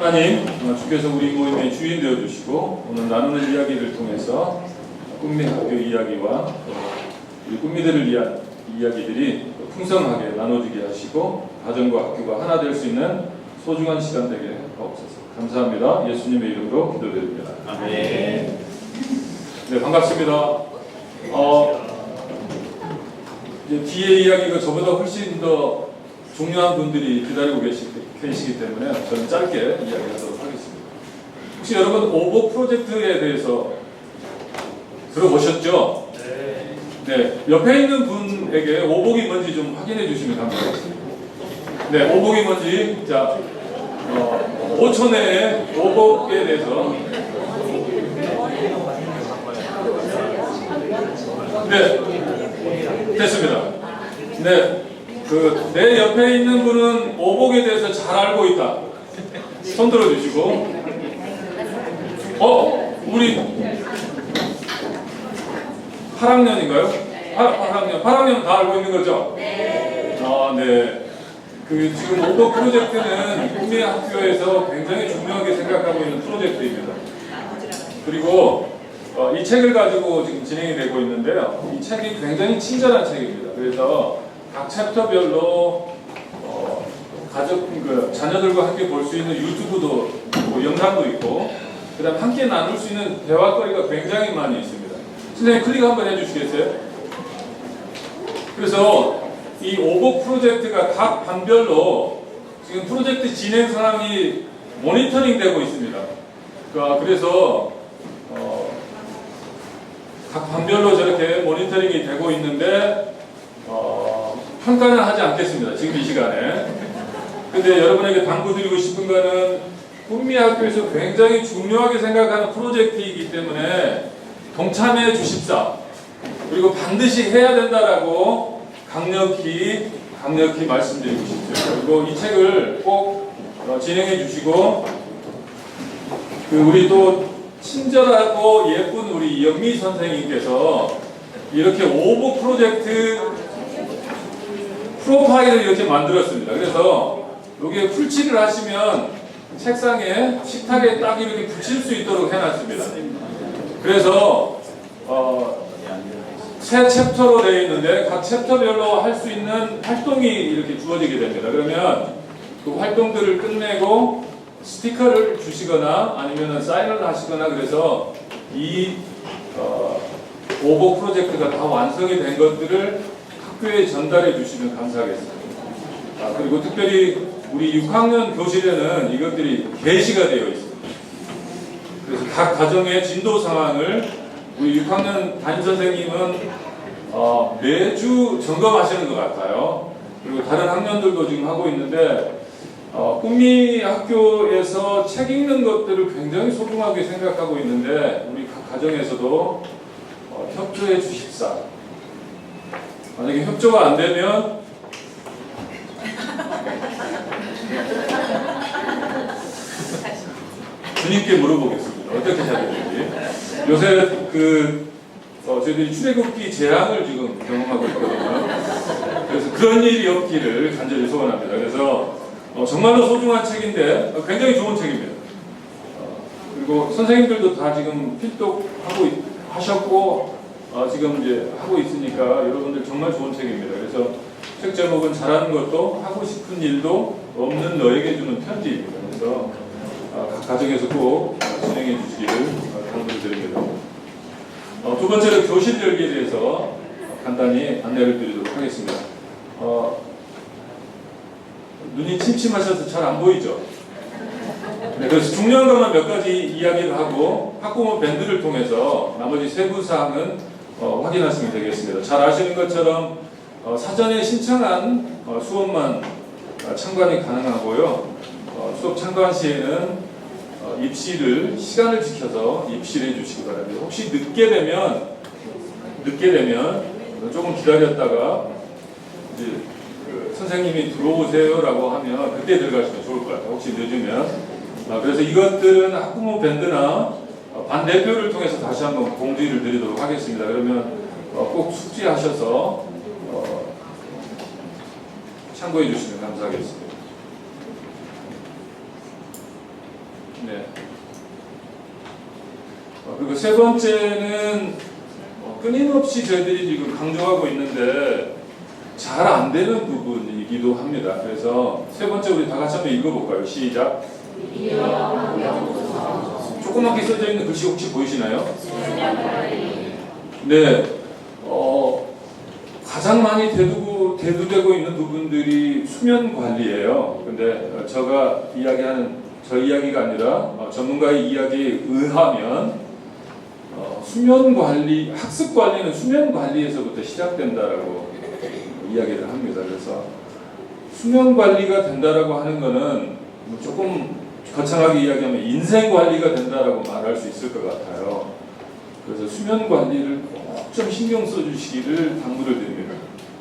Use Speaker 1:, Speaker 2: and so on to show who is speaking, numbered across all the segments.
Speaker 1: 하나님, 주께서 우리 모임의 주인 되어주시고 오늘 나누는 이야기를 통해서 꿈미 학교 이야기와 우리 꿈미들을 위한 이야기들이 풍성하게 나눠지게 하시고 가정과 학교가 하나 될 수 있는 소중한 시간 되게 하옵소서. 감사합니다. 예수님의 이름으로 기도드립니다.
Speaker 2: 아멘.
Speaker 1: 네, 반갑습니다. 이제 뒤에 이야기가 저보다 훨씬 더 중요한 분들이 기다리고 계시기 때문에 저는 짧게 이야기하도록 하겠습니다. 혹시 여러분 오복 프로젝트에 대해서 들어보셨죠? 네. 옆에 있는 분에게 오복이 뭔지 좀 확인해 주시면 감사하겠습니다. 네, 오복이 뭔지. 자, 5초 내에 오복에 대해서. 네, 됐습니다. 네, 내 옆에 있는 분은 오복에 대해서 잘 알고 있다. 손 들어주시고. 우리 8학년인가요? 8학년 다 알고 있는 거죠? 네. 네. 지금 오복 프로젝트는 꿈미 학교에서 굉장히 중요하게 생각하고 있는 프로젝트입니다. 그리고 이 책을 가지고 지금 진행이 되고 있는데요. 이 책이 굉장히 친절한 책입니다. 그래서 각 챕터별로 자녀들과 함께 볼 수 있는 유튜브도 있고, 영상도 있고, 그 다음에 함께 나눌 수 있는 대화거리가 굉장히 많이 있습니다. 선생님 클릭 한번 해주시겠어요? 그래서 이 오복 프로젝트가 각 반별로 지금 프로젝트 진행 상황이 모니터링 되고 있습니다. 그래서 각 반별로 저렇게 모니터링이 되고 있는데 평가는 하지 않겠습니다. 지금 이 시간에. 근데 여러분에게 당부드리고 싶은 거는 꿈미 학교에서 굉장히 중요하게 생각하는 프로젝트이기 때문에 동참해 주십사. 그리고 반드시 해야 된다라고 강력히 말씀드리고 싶어요. 그리고 이 책을 꼭 진행해 주시고, 우리 또 친절하고 예쁜 우리 이영미 선생님께서 이렇게 오복 프로젝트 프로파일을 이렇게 만들었습니다. 그래서 여기에 풀칠을 하시면 책상에 식탁에 딱 이렇게 붙일 수 있도록 해놨습니다. 그래서 세 챕터로 되어 있는데 각 챕터별로 할 수 있는 활동이 이렇게 주어지게 됩니다. 그러면 그 활동들을 끝내고 스티커를 주시거나 아니면 사인을 하시거나, 그래서 이 오복 프로젝트가 다 완성이 된 것들을 학교에 전달해 주시면 감사하겠습니다. 그리고 특별히 우리 6학년 교실에는 이것들이 게시가 되어 있습니다. 그래서 각 가정의 진도 상황을 우리 6학년 담임선생님은 매주 점검하시는 것 같아요. 그리고 다른 학년들도 지금 하고 있는데 꿈미 학교에서 책 읽는 것들을 굉장히 소중하게 생각하고 있는데 우리 각 가정에서도 협조해 주십사. 만약에 협조가 안 되면 주님께 물어보겠습니다. 어떻게 해야 되는지. 요새 저희들이 출애굽기 재앙을 지금 경험하고 있거든요. 그래서 그런 일이 없기를 간절히 소원합니다. 그래서 정말로 소중한 책인데 굉장히 좋은 책입니다. 그리고 선생님들도 다 지금 하셨고 지금 이제 하고 있으니까 여러분들 정말 좋은 책입니다. 그래서 책 제목은 잘하는 것도 하고 싶은 일도 없는 너에게 주는 편지입니다. 그래서 각 가정에서 꼭 진행해 주시기를 당부드립니다. 두 번째로 교실 열기에 대해서 간단히 안내를 드리도록 하겠습니다. 눈이 침침하셔서 잘 안 보이죠? 네, 그래서 중요한 것만 몇 가지 이야기를 하고 학부모 밴드를 통해서 나머지 세부 사항은 확인하시면 되겠습니다. 잘 아시는 것처럼 사전에 신청한 수업만 참관이 가능하고요. 수업 참관 시에는 입시를 시간을 지켜서 입시를 해주시기 바랍니다. 혹시 늦게 되면 조금 기다렸다가 이제 선생님이 들어오세요라고 하면 그때 들어가시면 좋을 것 같아요. 혹시 늦으면. 그래서 이것들은 학부모 밴드나 반 대표를 통해서 다시 한번 공지를 드리도록 하겠습니다. 그러면 꼭 숙지하셔서 참고해 주시면 감사하겠습니다. 네. 그리고 세 번째는 끊임없이 저희들이 지금 강조하고 있는데 잘 안 되는 부분이기도 합니다. 그래서 세 번째 우리 다 같이 한번 읽어볼까요? 시작. 조그맣게 써져 있는 글씨 혹시 보이시나요? 네. 가장 많이 대두되고 있는 부분들이 수면 관리예요. 근데 저 이야기가 아니라 전문가의 이야기에 의하면 수면 관리, 학습 관리는 수면 관리에서부터 시작된다라고 이야기를 합니다. 그래서 수면 관리가 된다라고 하는 것은 조금 거창하게 이야기하면 인생 관리가 된다라고 말할 수 있을 것 같아요. 그래서 수면 관리를 꼭 좀 신경 써주시기를 당부를 드립니다.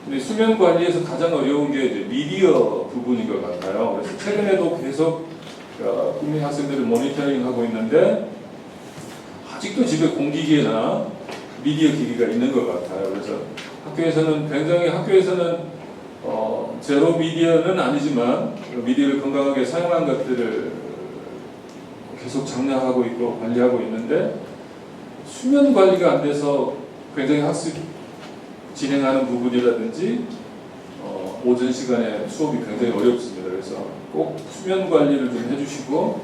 Speaker 1: 근데 수면 관리에서 가장 어려운 게 이제 미디어 부분인 것 같아요. 그래서 최근에도 계속 국민 학생들을 모니터링하고 있는데 아직도 집에 공기계나 미디어 기기가 있는 것 같아요. 그래서 학교에서는 제로 미디어는 아니지만 미디어를 건강하게 사용한 것들을 계속 장려하고 있고 관리하고 있는데 수면 관리가 안 돼서 굉장히 학습 진행하는 부분이라든지 오전 시간에 수업이 굉장히 어렵습니다. 그래서 꼭 수면 관리를 좀 해주시고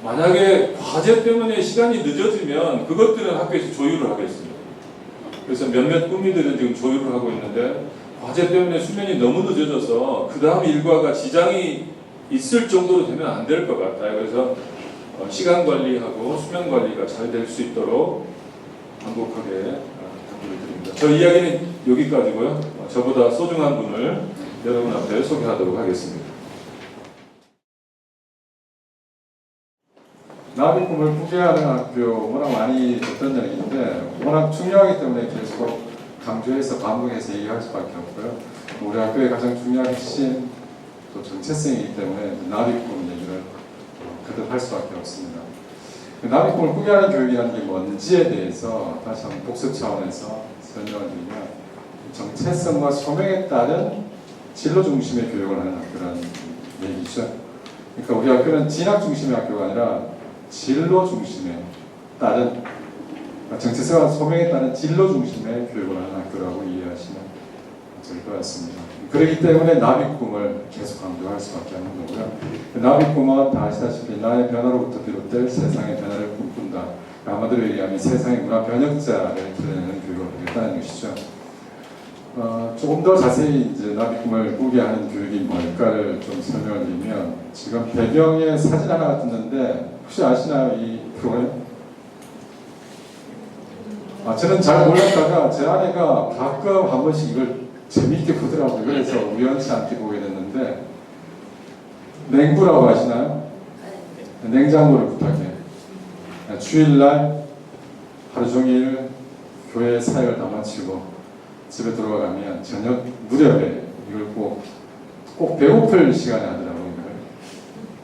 Speaker 1: 만약에 과제 때문에 시간이 늦어지면 그것들은 학교에서 조율을 하겠습니다. 그래서 몇몇 꾸미들은 지금 조율을 하고 있는데 과제 때문에 수면이 너무 늦어져서 그 다음 일과가 지장이 있을 정도로 되면 안 될 것 같아요. 그래서 시간 관리하고 수면 관리가 잘 될 수 있도록 반복하게 당부를 드립니다. 저 이야기는 여기까지고요. 저보다 소중한 분을 여러분 앞에 소개하도록 하겠습니다.
Speaker 2: 나비 꿈을 꾸게 하는 학교 워낙 많이 듣던 얘기인데 워낙 중요하기 때문에 계속 강조해서 반복해서 얘기할 수밖에 없고요. 우리 학교의 가장 중요한 핵심 또 정체성이기 때문에 나비 꿈 얘기를 거듭할 수밖에 없습니다. 나비 꿈을 꾸게 하는 교육이라는 게 뭔지에 대해서 다시 한번 복습 차원에서 설명을 드리면 정체성과 소명에 따른 진로 중심의 교육을 하는 학교라는 얘기죠. 그러니까 우리 학교는 진학 중심의 학교가 아니라 진로 중심에 따른 정체성과 소명에 따른 진로 중심의 교육을 하는 학교라고 이해하시면 될 것 같습니다. 그렇기 때문에 나비 꿈을 계속 강조할 수밖에 없는 거고요. 나비 꿈은 다 아시다시피 나의 변화로부터 비롯될 세상의 변화를 꿈꾼다. 한마디로 얘기하면 세상의 문화 변혁자를 드러내는 교육을 하겠다는 것이죠. 조금 더 자세히 이제 나비 꿈을 꾸게 하는 교육이 뭘까를 좀 설명을 드리면 지금 배경에 사진 하나가 떴는데 혹시 아시나요? 이 프로그램? 저는 잘 몰랐다가 제 아내가 가끔 한 번씩 이걸 재미있게 보더라고요. 그래서 우연치 않게 보게 됐는데 냉부라고 아시나요? 냉장고를 부탁해. 주일날 하루 종일 교회 사역을 다 마치고 집에 들어가면 저녁 무렵에 이걸 꼭 배고플 시간에 하더라고요.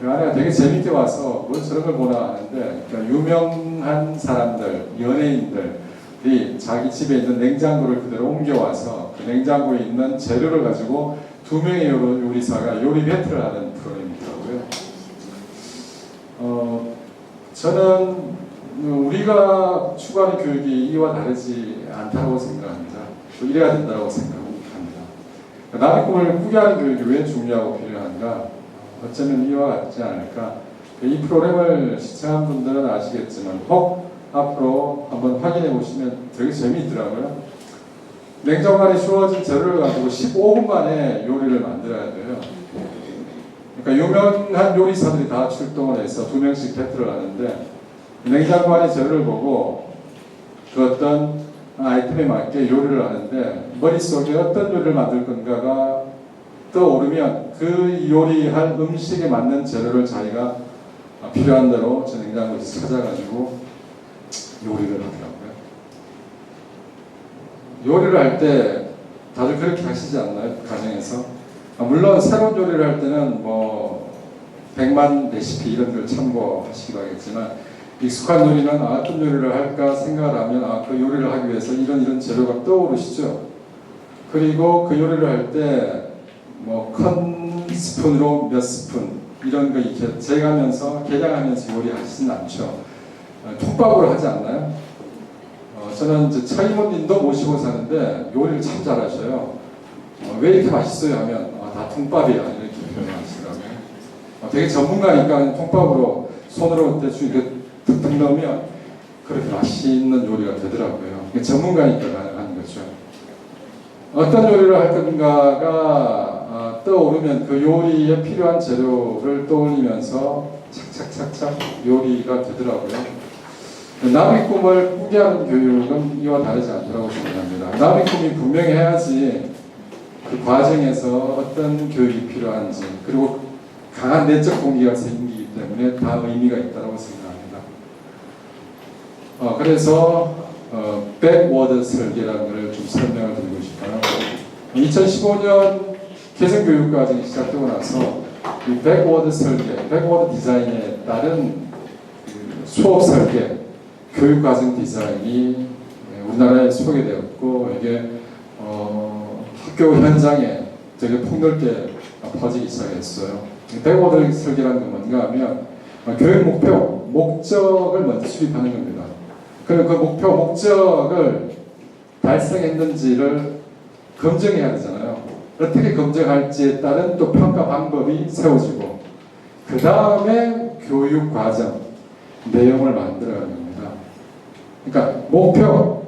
Speaker 2: 그 아내가 되게 재밌게 와서 뭘 저런 걸 보나 하는데 그러니까 유명한 사람들, 연예인들이 자기 집에 있는 냉장고를 그대로 옮겨와서 그 냉장고에 있는 재료를 가지고 두 명의 요리사가 요리 배틀을 하는 프로그램이더라고요. 저는 우리가 추구하는 교육이 이와 다르지 않다고 생각합니다. 또 이래야 된다고 생각합니다. 나의 꿈을 꾸게 하는 교육이 왜 중요하고 필요한가? 어쩌면 이와 같지 않을까? 이 프로그램을 시청한 분들은 아시겠지만 혹 앞으로 한번 확인해 보시면 되게 재미있더라고요. 냉장고 안에 주어진 재료를 가지고 15분 만에 요리를 만들어야 돼요. 그러니까 유명한 요리사들이 다 출동을 해서 두 명씩 배틀을 하는데 냉장고 안에 재료를 보고 그 어떤 아이템에 맞게 요리를 하는데 머릿속에 어떤 요리를 만들 건가가 떠오르면 그 요리할 음식에 맞는 재료를 자기가 필요한 대로 저 냉장고에서 찾아가지고 요리를 하더라고요. 요리를 할 때 다들 그렇게 하시지 않나요? 가정에서? 물론 새로운 요리를 할 때는 뭐 100만 레시피 이런 걸 참고하시기도 하겠지만 익숙한 요리는 어떤 요리를 할까 생각을 하면 그 요리를 하기 위해서 이런 재료가 떠오르시죠. 그리고 그 요리를 할 때 뭐 큰 스푼으로 몇 스푼 이런 거 이렇게 재가면서 개량하면서 요리하시진 않죠. 톱밥으로 하지 않나요? 저는 이제 차이모님도 모시고 사는데 요리를 참 잘하셔요. 왜 이렇게 맛있어요 하면 다 통밥이야 이렇게 표현하시더라고요. 되게 전문가니까 그냥 통밥으로 손으로 대충 이렇게 툭툭 넣으면 그렇게 맛있는 요리가 되더라고요. 전문가니까 가능한 거죠. 어떤 요리를 할 건가가 떠오르면 그 요리에 필요한 재료를 떠올리면서 착착착착 요리가 되더라고요. 나비 꿈을 꾸게 하는 교육은 이와 다르지 않다고 생각합니다. 나비 꿈이 분명해야지 그 과정에서 어떤 교육이 필요한지 그리고 강한 내적 동기가 생기기 때문에 다 의미가 있다고 생각합니다. 그래서 백워드 설계라는 것을 좀 설명을 드리고 싶어요. 2015년 개성교육과정이 시작되고 나서 이 백워드 설계, 백워드 디자인에 따른 수업 설계, 교육과정 디자인이 우리나라에 소개되었고 이게 학교 현장에 되게 폭넓게 퍼지기 시작했어요. 백워드 설계라는 건 뭔가 하면 교육 목표, 목적을 먼저 수립하는 겁니다. 그리고 그 목표, 목적을 달성했는지를 검증해야 되잖아요. 어떻게 검증할지에 따른 또 평가 방법이 세워지고 그 다음에 교육 과정, 내용을 만들어가는 겁니다. 그러니까 목표,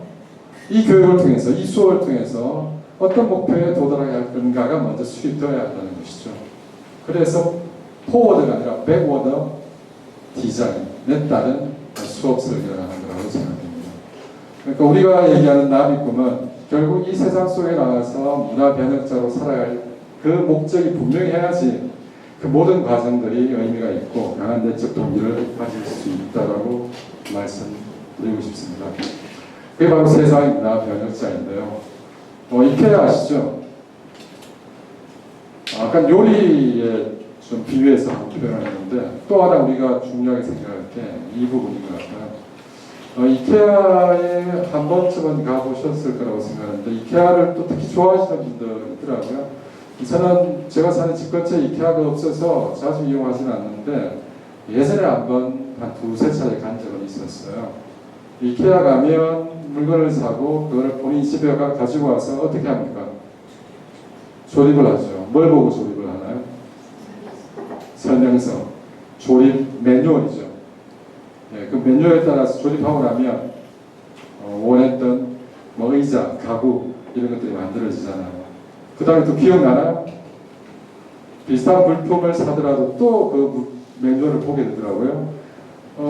Speaker 2: 이 교육을 통해서, 이 수업을 통해서 어떤 목표에 도달하게 할 건가가 먼저 수립되어야 한다는 것이죠. 그래서 포워드가 아니라 백워드 디자인에 따른 수업 설계를 하는 거라고 생각합니다. 그러니까 우리가 얘기하는 나비 꿈은 결국 이 세상 속에 나가서 문화 변혁자로 살아갈 그 목적이 분명해야지 그 모든 과정들이 의미가 있고 강한 내적 동기를 가질 수 있다라고 말씀드리고 싶습니다. 그게 바로 세상의 문화 변혁자인데요. 이케아 아시죠? 아까 요리에 좀 비유해서 표현했는데 또 하나 우리가 중요하게 생각할 게 이 부분인 것 같아요. 이케아에 한 번쯤은 가보셨을 거라고 생각하는데 이케아를 또 특히 좋아하시는 분들 있더라고요. 저는 제가 사는 집 근처에 이케아가 없어서 자주 이용하지는 않는데 예전에 한번 한 두세 차례 간 적은 있었어요. 이케아 가면 물건을 사고 그걸 본인 집에 가지고 와서 어떻게 합니까? 조립을 하죠. 뭘 보고 조립을 하나요? 설명서, 조립 매뉴얼이죠. 그 매뉴얼에 따라서 조립하고 나면 원했던 의자, 가구 이런 것들이 만들어지잖아요. 그 다음에 또 기억나나요? 비슷한 물품을 사더라도 또 그 매뉴얼을 보게 되더라고요.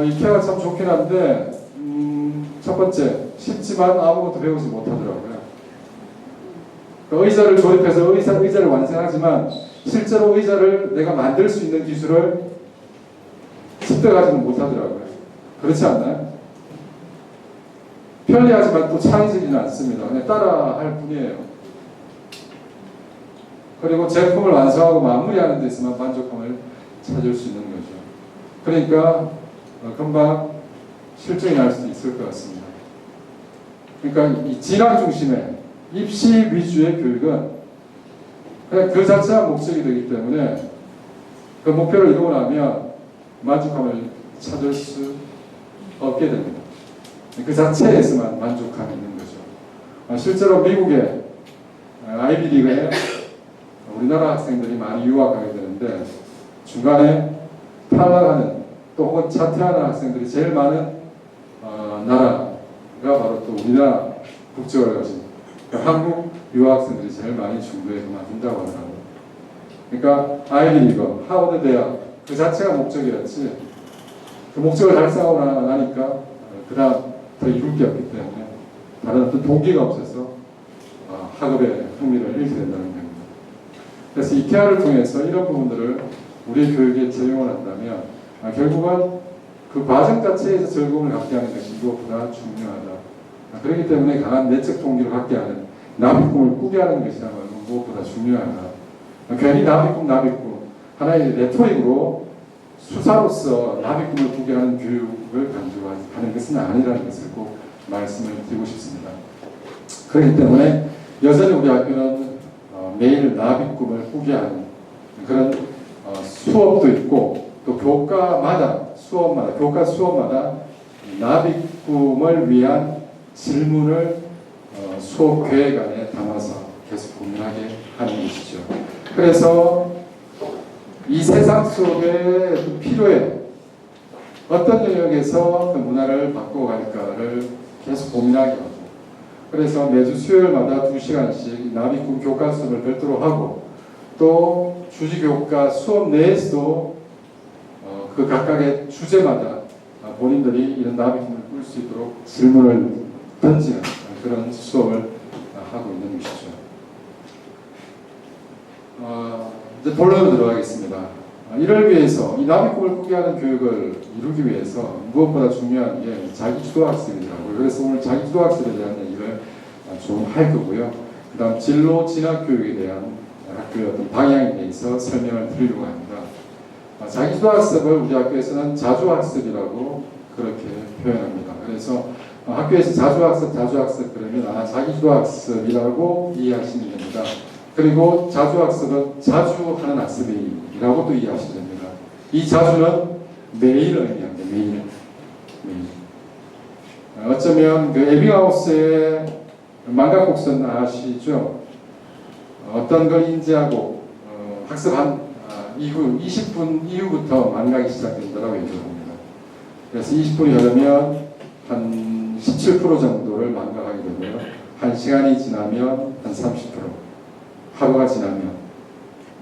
Speaker 2: 이케아가 참 좋긴 한데 첫 번째, 쉽지만 아무것도 배우지 못하더라고요. 의자를 조립해서 의자를 완성하지만 실제로 의자를 내가 만들 수 있는 기술을 습득하지는 못하더라고요. 그렇지 않나요? 편리하지만 또 창의적이지는 않습니다. 그냥 따라 할 뿐이에요. 그리고 제품을 완성하고 마무리하는 데 있어만 만족감을 찾을 수 있는 거죠. 그러니까 금방 실증이 날 수도 있을 것 같습니다. 그러니까 이 진학 중심의 입시 위주의 교육은 그냥 그 자체가 목적이 되기 때문에 그 목표를 이루고 나면 만족감을 찾을 수 없게 됩니다. 그 자체에서만 만족감이 있는 거죠. 실제로 미국의 아이비리그에 우리나라 학생들이 많이 유학하게 되는데 중간에 탈락하는 또 혹은 자퇴하는 학생들이 제일 많은 나라가 바로 또 우리나라 국적을 가진 한국 유학생들이 제일 많이 중도에 그만둔다고 하더라고요. 그러니까 아이비리그, 하버드 대학 그 자체가 목적이었지 그 목적을 달성하고 나니까 그 다음 더 이룰 게 없기 때문에 다른 어떤 동기가 없어서 학업에 흥미를 잃게 된다는 겁니다. 그래서 이케아를 통해서 이런 부분들을 우리 교육에 적용을 한다면 결국은 그 과정 자체에서 즐거움을 갖게 하는 것이 무엇보다 중요하다. 그렇기 때문에 강한 내적 동기를 갖게 하는 나비꿈을 꾸게 하는 것이라는 무엇보다 중요하다. 괜히 나비꿈 하나의 레토릭으로 수사로서 나비꿈을 꾸게 하는 교육을 강조하는 것은 아니라는 것을 꼭 말씀을 드리고 싶습니다. 그렇기 때문에 여전히 우리 학교는 매일 나비꿈을 꾸게 하는 그런 수업 수업도 있고 또 교과 수업마다 나비꿈을 위한 질문을 수업 계획 안에 담아서 계속 고민하게 하는 것이죠. 그래서 이 세상 속에 필요해 어떤 영역에서 그 문화를 바꿔갈까를 계속 고민하게 하고, 그래서 매주 수요일마다 2시간씩 나비꿈 교과 수업을 별도로 하고, 또 주지교과 수업 내에서도 그 각각의 주제마다 본인들이 이런 나비꿈을 꿀 수 있도록 질문을 던지는 그런 수업을 하고 있는 것이죠. 이제 본론으로 들어가겠습니다. 이를 위해서 이 나비꿈을 꾸게 하는 교육을 이루기 위해서 무엇보다 중요한 게 자기주도학습이더라고요. 그래서 오늘 자기주도학습에 대한 얘기를 좀 할 거고요. 그 다음 진로 진학교육에 대한 학교의 어떤 방향에 대해서 설명을 드리려고 합니다. 자기주도학습을 우리 학교에서는 자주학습이라고 그렇게 표현합니다. 그래서 학교에서 자주학습 그러면 자기주도학습이라고 이해하시면 됩니다. 그리고 자주학습은 자주 하는 학습이라고도 이해하시면 됩니다. 이 자주는 매일 의미합니다. 매일. 어쩌면 그 에빙하우스의 망각곡선 아시죠? 어떤 걸 인지하고 학습한 이후 20분 이후부터 망각이 시작된다고 얘기합니다. 그래서 20분이 흐르면 한 17% 정도를 망각하게 되고요. 1시간이 지나면 한 30%, 하루가 지나면,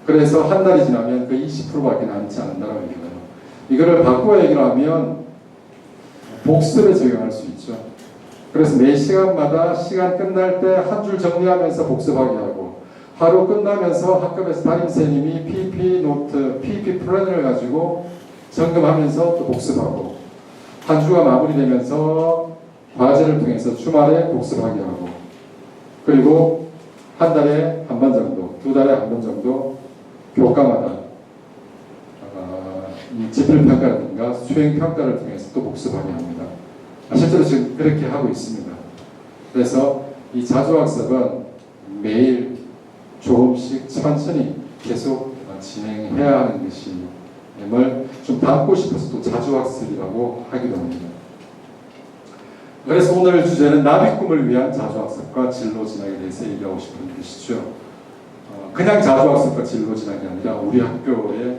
Speaker 2: 그래서 한 달이 지나면 그 20%밖에 남지 않는다고 얘기해요. 이거를 바꾸어 얘기를 하면 복습에 적용할 수 있죠. 그래서 매 시간마다 시간 끝날 때 한 줄 정리하면서 복습하게 하고, 하루 끝나면서 학급에서 담임선생님이 PP 노트, PP 플랜을 가지고 점검하면서 또 복습하고, 한 주가 마무리되면서 과제를 통해서 주말에 복습하게 하고, 그리고 한 달에 한 번 정도, 두 달에 한 번 정도 교과마다 이 지필평가라든가 수행평가를 통해서 또 복습하게 합니다. 실제로 지금 그렇게 하고 있습니다. 그래서 이 자주학습은 매일 조금씩 천천히 계속 진행해야 하는 것임을 좀 담고 싶어서 또 자주학습이라고 하기도 합니다. 그래서 오늘 주제는 나비꿈을 위한 자주학습과 진로 진학에 대해서 얘기하고 싶은 것이죠. 그냥 자주학습과 진로 진학이 아니라 우리 학교의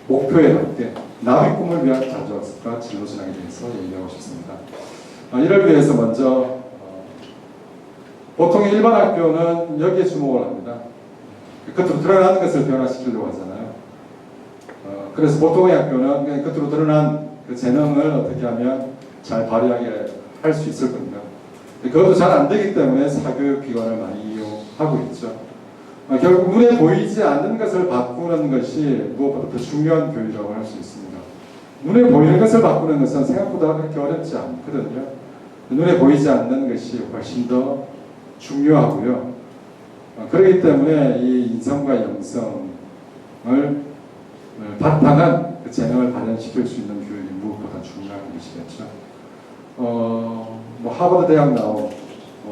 Speaker 2: 목표에 맞게 나비꿈을 위한 자주학습과 진로 진학에 대해서 얘기하고 싶습니다. 이를 위해서 먼저 보통 일반 학교는 여기에 주목을 합니다. 겉으로 드러나는 것을 변화시키려고 하잖아요. 그래서 보통의 학교는 그냥 겉으로 드러난 그 재능을 어떻게 하면 잘 발휘하게 할 수 있을 겁니다. 그것도 잘 안 되기 때문에 사교육기관을 많이 이용하고 있죠. 결국 눈에 보이지 않는 것을 바꾸는 것이 무엇보다 더 중요한 교육이라고 할 수 있습니다. 눈에 보이는 것을 바꾸는 것은 생각보다 그렇게 어렵지 않거든요. 눈에 보이지 않는 것이 훨씬 더 중요하고요. 그렇기 때문에 이 인성과 영성을 바탕한 그 재능을 발현시킬 수 있는 교육이 무엇보다 중요한 것이겠죠. 뭐 하버드 대학 나온,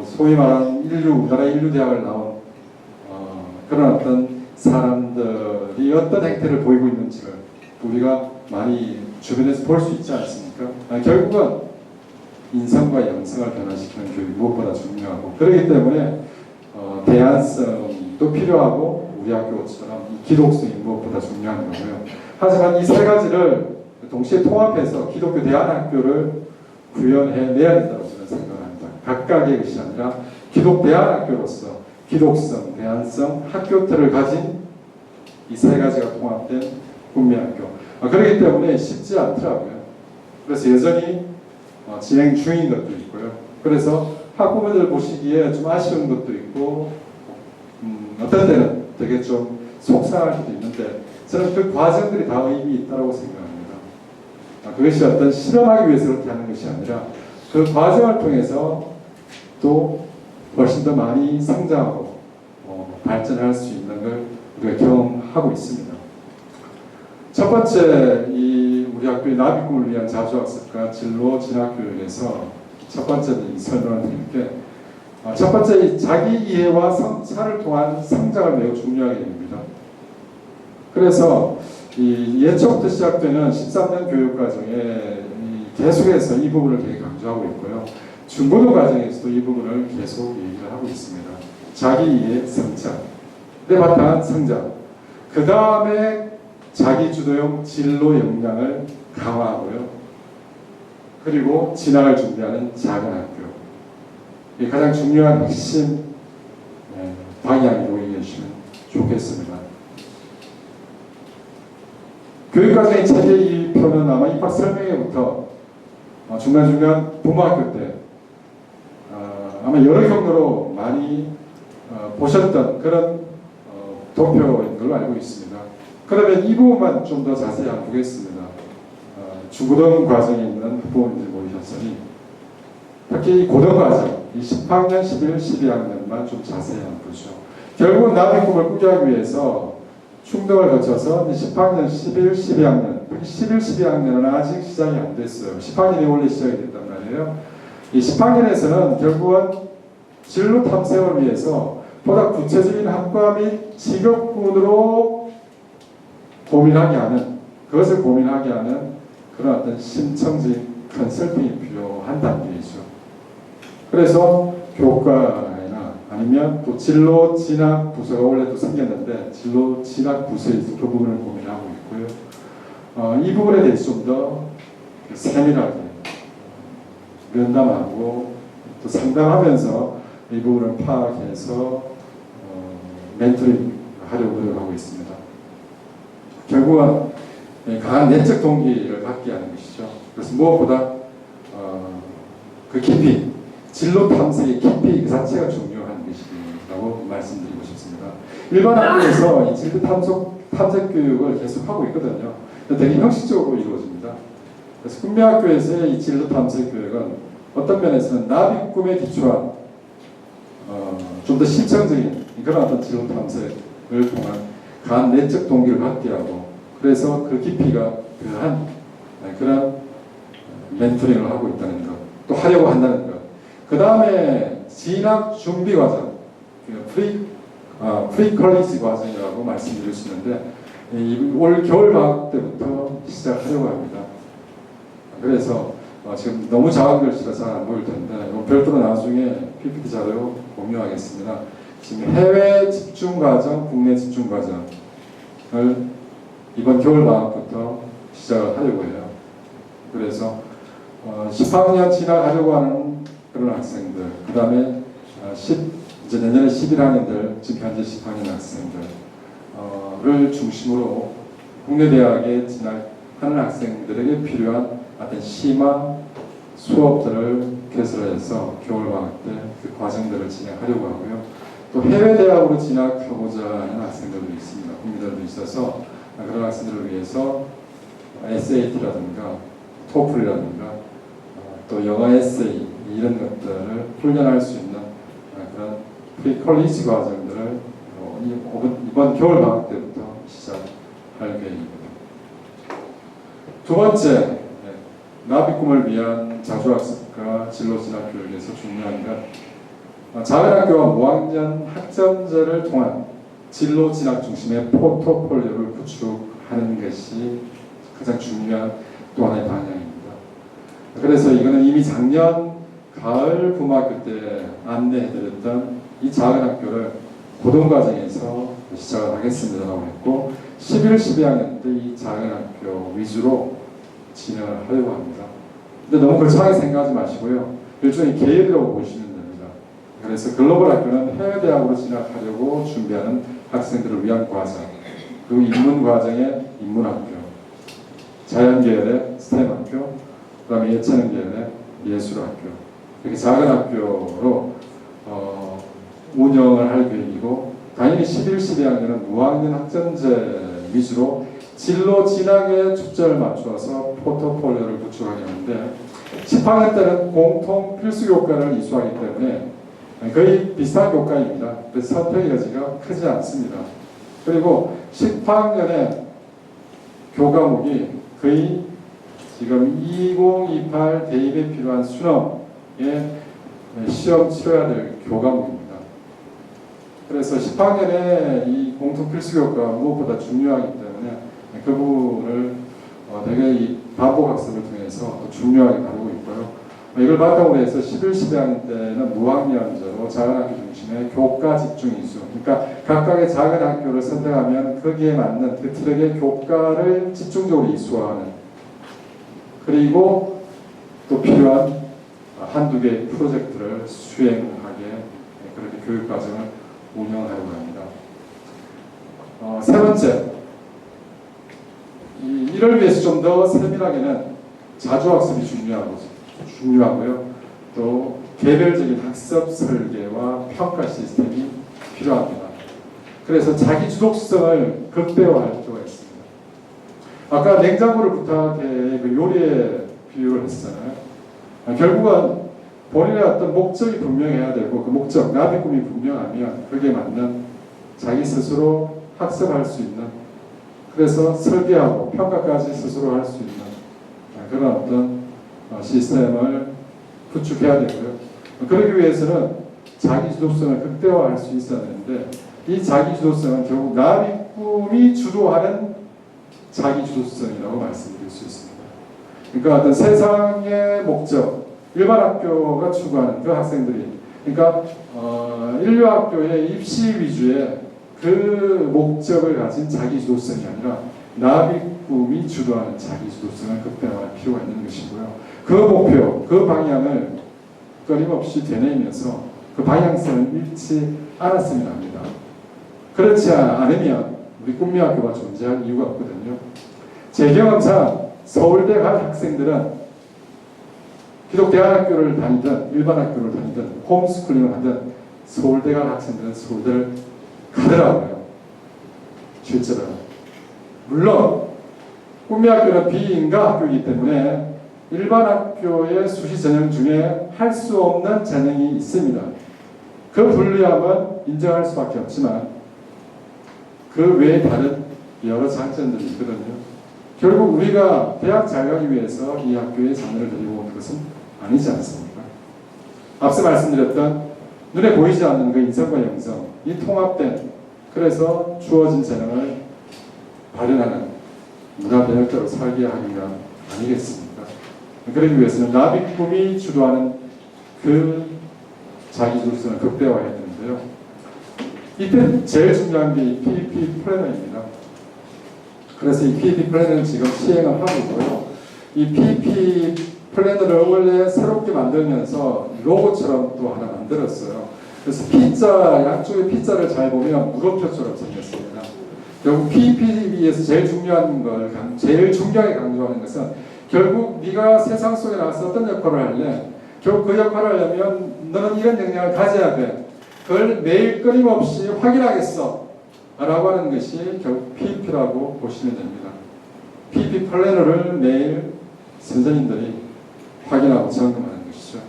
Speaker 2: 소위 말하는 우리나라 인류 대학을 나온 그런 어떤 사람들이 어떤 행태를 보이고 있는지를 우리가 많이 주변에서 볼 수 있지 않습니까? 결국은 인성과 영성을 변화시키는 교육이 무엇보다 중요하고, 그렇기 때문에 대안성도 필요하고 우리 학교처럼 이 기독성이 무엇보다 중요한 거고요. 하지만 이 세 가지를 동시에 통합해서 기독교 대안학교를 구현해내야 된다고 저는 생각합니다. 각각의 것이 아니라 기독 대안학교로서 기독성, 대안성, 학교틀을 가진 이 세 가지가 통합된 국민학교. 그렇기 때문에 쉽지 않더라고요. 그래서 여전히 진행 중인 것도 있고요. 그래서 학부모들 보시기에 좀 아쉬운 것도 있고, 어떤 때는 되게 좀 속상할 수도 있는데, 저는 그 과정들이 다 의미 있다고 생각합니다. 그것이 어떤 실험하기 위해서 그렇게 하는 것이 아니라 그 과정을 통해서 또 훨씬 더 많이 성장하고 발전할 수 있는 걸 우리가 경험하고 있습니다. 첫 번째, 우리 학교의 나비꿈을 위한 자주학습과 진로 진학교육에서 첫 번째 설명을 드릴게, 첫 번째, 자기 이해와 성찰을 통한 성장을 매우 중요하게 됩니다. 그래서 이 예초부터 시작되는 13년 교육 과정에 계속해서 이 부분을 되게 강조하고 있고요. 중고등 과정에서도 이 부분을 계속 얘기를 하고 있습니다. 자기의 성장, 내 바탕한 성장, 그 다음에 자기주도형 진로 역량을 강화하고요. 그리고 진학을 준비하는 작은 학교. 이게 가장 중요한 핵심 방향으로 이해해주시면 좋겠습니다. 교육과정의 체계표는 아마 입학 설명회부터 중간중간 부모학교 때 아마 여러 경로로 많이 보셨던 그런 도표인 걸로 알고 있습니다. 그러면 이 부분만 좀 더 자세히 한번 보겠습니다. 중고등 과정에 있는 부모님들 모이셨으니 특히 이 고등 과정, 이 10학년, 11, 12학년만 좀 자세히 한번 보죠. 결국은 나의 꿈을 꾸기 위해서 충동을 거쳐서 10학년, 11, 12학년, 11, 12학년은 아직 시작이 안 됐어요. 10학년이 원래 시작이 됐단 말이에요. 이 10학년에서는 결국은 진로 탐색을 위해서 보다 구체적인 학과 및 직업군으로 고민하게 하는, 그것을 고민하게 하는 그런 어떤 심층적인 컨설팅이 필요한 단계이죠. 그래서 교과나 아니면 또 진로 진학 부서가 원래 또 생겼는데 진로 진학 부서에서 그 부분을 고민하고 있고요. 이 부분에 대해서 좀 더 세밀하게 면담하고 또 상담하면서 이 부분을 파악해서 멘토링 하려고 노력하고 있습니다. 결국은 강한 내적 동기를 갖게 하는 것이죠. 그래서 무엇보다 그 깊이, 진로 탐색의 깊이 그 자체가 중요한 것이라고 말씀드리고 싶습니다. 일반 학교에서 이 진로 탐색 교육을 계속하고 있거든요. 되게 형식적으로 이루어집니다. 그래서 국민학교에서의 이 진로 탐색 교육은 어떤 면에서는 나비 꿈에 기초한 좀 더 실천적인 그런 어떤 진로 탐색을 통한 강한 내적 동기를 갖게 하고 그래서 그 깊이가 그한 그런 멘토링을 하고 있다는 것, 또 하려고 한다는 것. 그 다음에 진학 준비 과정, 프리컬리지 과정이라고 말씀드릴 수 있는데 올 겨울 방학 때부터 시작하려고 합니다. 그래서 지금 너무 작은 글씨가 잘 안 보일 텐데 별도로 나중에 PPT 자료 공유하겠습니다. 지금 해외 집중 과정, 국내 집중 과정을 이번 겨울 방학부터 시작을 하려고 해요. 그래서 10학년 진학하려고 하는 그런 학생들, 그 다음에 이제 내년에 11학년들, 지금 현재 10학년 학생들을 중심으로 국내 대학에 진학하는 학생들에게 필요한 어떤 희망 수업들을 개설해서 겨울 방학 때 그 과정들을 진행하려고 하고요. 또 해외 대학으로 진학하고자 하는 학생들도 있습니다. 국민들도 있어서 그런 학생들을 위해서 SAT라든가 토플이라든가 또 영어 에세이 이런 것들을 훈련할 수 있는 그런 프리컬리지 과정들을 이번 겨울 방학 때부터 시작할 계획입니다. 두 번째, 나비 꿈을 위한 자주학습과 진로 진학 교육에서 중요한 것, 작은 학교와 무학년 학점제를 통한 진로 진학 중심의 포트폴리오를 구축하는 것이 가장 중요한 또 하나의 방향입니다. 그래서 이거는 이미 작년 가을 부모학교 때 안내해드렸던 이 작은 학교를 고등과정에서 시작을 하겠습니다라고 했고 11, 12학년 때 이 작은 학교 위주로 진행을 하려고 합니다. 근데 너무 거창하게 생각하지 마시고요. 일종의 계획이라고 보시면 됩니다. 그래서 글로벌 학교는 해외 대학으로 진학하려고 준비하는 학생들을 위한 과정, 그리고 인문 과정의 인문 학교, 자연 계열의 스템 학교, 그다음에 예체능 계열의 예술 학교, 이렇게 작은 학교로 운영을 할 계획이고, 당연히 11, 12학년은 무학년 학점제 위주로 진로 진학에 초점을 맞추어서 포트폴리오를 구축하게 하는데 10학년 때는 공통 필수 교과를 이수하기 때문에 거의 비슷한 교과입니다. 그래서 선택의 여지가 크지 않습니다. 그리고 10학년의 교과목이 거의 지금 2028 대입에 필요한 수능에 시험 치러야 될 교과목입니다. 그래서 10학년에 이 공통 필수 교과가 무엇보다 중요하기 때문에 그 부분을 되게 이 반복 학습을 통해서 또 중요하게 다루고 있고요. 이걸 바탕으로 해서 11, 12학년 때는 무학년제로 작은 학교 중심의 교과 집중 이수. 그러니까 각각의 작은 학교를 선택하면 거기에 맞는 그 트랙의 교과를 집중적으로 이수하는, 그리고 또 필요한 한두 개의 프로젝트를 수행하게 그렇게 교육과정을 운영하려고 합니다. 세 번째, 이를 위해서 좀 더 세밀하게는 자주학습이 중요하고요. 또 개별적인 학습 설계와 평가 시스템이 필요합니다. 그래서 자기 주도성을 극대화할 필요가 있습니다. 아까 냉장고를 부탁해 그 요리에 비유를 했잖아요. 결국은 본인의 어떤 목적이 분명해야 되고 그 목적, 나비 꿈이 분명하면 거기에 맞는 자기 스스로 학습할 수 있는, 그래서 설계하고 평가까지 스스로 할 수 있는 그런 어떤 시스템을 구축해야 되고요. 그러기 위해서는 자기 주도성을 극대화할 수 있어야 되는데, 이 자기 주도성은 결국 나비 꿈이 주도하는 자기 주도성이라고 말씀드릴 수 있습니다. 그러니까 어떤 세상의 목적, 일반 학교가 추구하는 그 학생들이, 그러니까 인류학교의 입시 위주의 그 목적을 가진 자기 주도성이 아니라 나비 꿈이 주도하는 자기 주도성을 극대화할 필요가 있는 것이고요. 그 목표, 그 방향을 끊임없이 되뇌이면서 그 방향성을 잃지 않았으면 합니다. 그렇지 않으면 우리 꿈미학교가 존재할 이유가 없거든요. 제 경험상 서울대 간 학생들은 비록 대안학교를 다니든 일반 학교를 다니든 홈스쿨링을 하든 서울대 간 학생들은 서울대를 가더라고요. 실제로. 물론 꿈미학교는 비인가 학교이기 때문에 일반 학교의 수시 전형 중에 할 수 없는 전형이 있습니다. 그 불리함은 인정할 수밖에 없지만 그 외에 다른 여러 장점들이 있거든요. 결국 우리가 대학 잘 가기 위해서 이 학교에 자녀를 데리고 온 것은 아니지 않습니까? 앞서 말씀드렸던 눈에 보이지 않는 그 인성과 영성, 이 통합된, 그래서 주어진 재능을 발현하는 문화대학교로 살게 하기 위한 아니겠습니까? 그러기 위해서는 나비 꿈이 주도하는 그 자기주도성을 극대화해야 되는데요. 이때 제일 중요한 게 이 PDP 플래너입니다. 그래서 이 PDP 플래너는 지금 시행을 하고 있고요. 이 PDP 플래너를 원래 새롭게 만들면서 로고처럼 또 하나 만들었어요. 그래서 P자, 양쪽에 P자를 잘 보면 물음표처럼 생겼습니다. 결국 PPB에서 제일 중요한 걸, 제일 중요하게 강조하는 것은 결국 네가 세상 속에 나와서 어떤 역할을 할래? 결국 그 역할을 하려면 너는 이런 역량을 가져야 돼. 그걸 매일 끊임없이 확인하겠어. 라고 하는 것이 결국 PP라고 보시면 됩니다. PP 플래너를 매일 선생님들이 확인하고 점검하는 것이죠.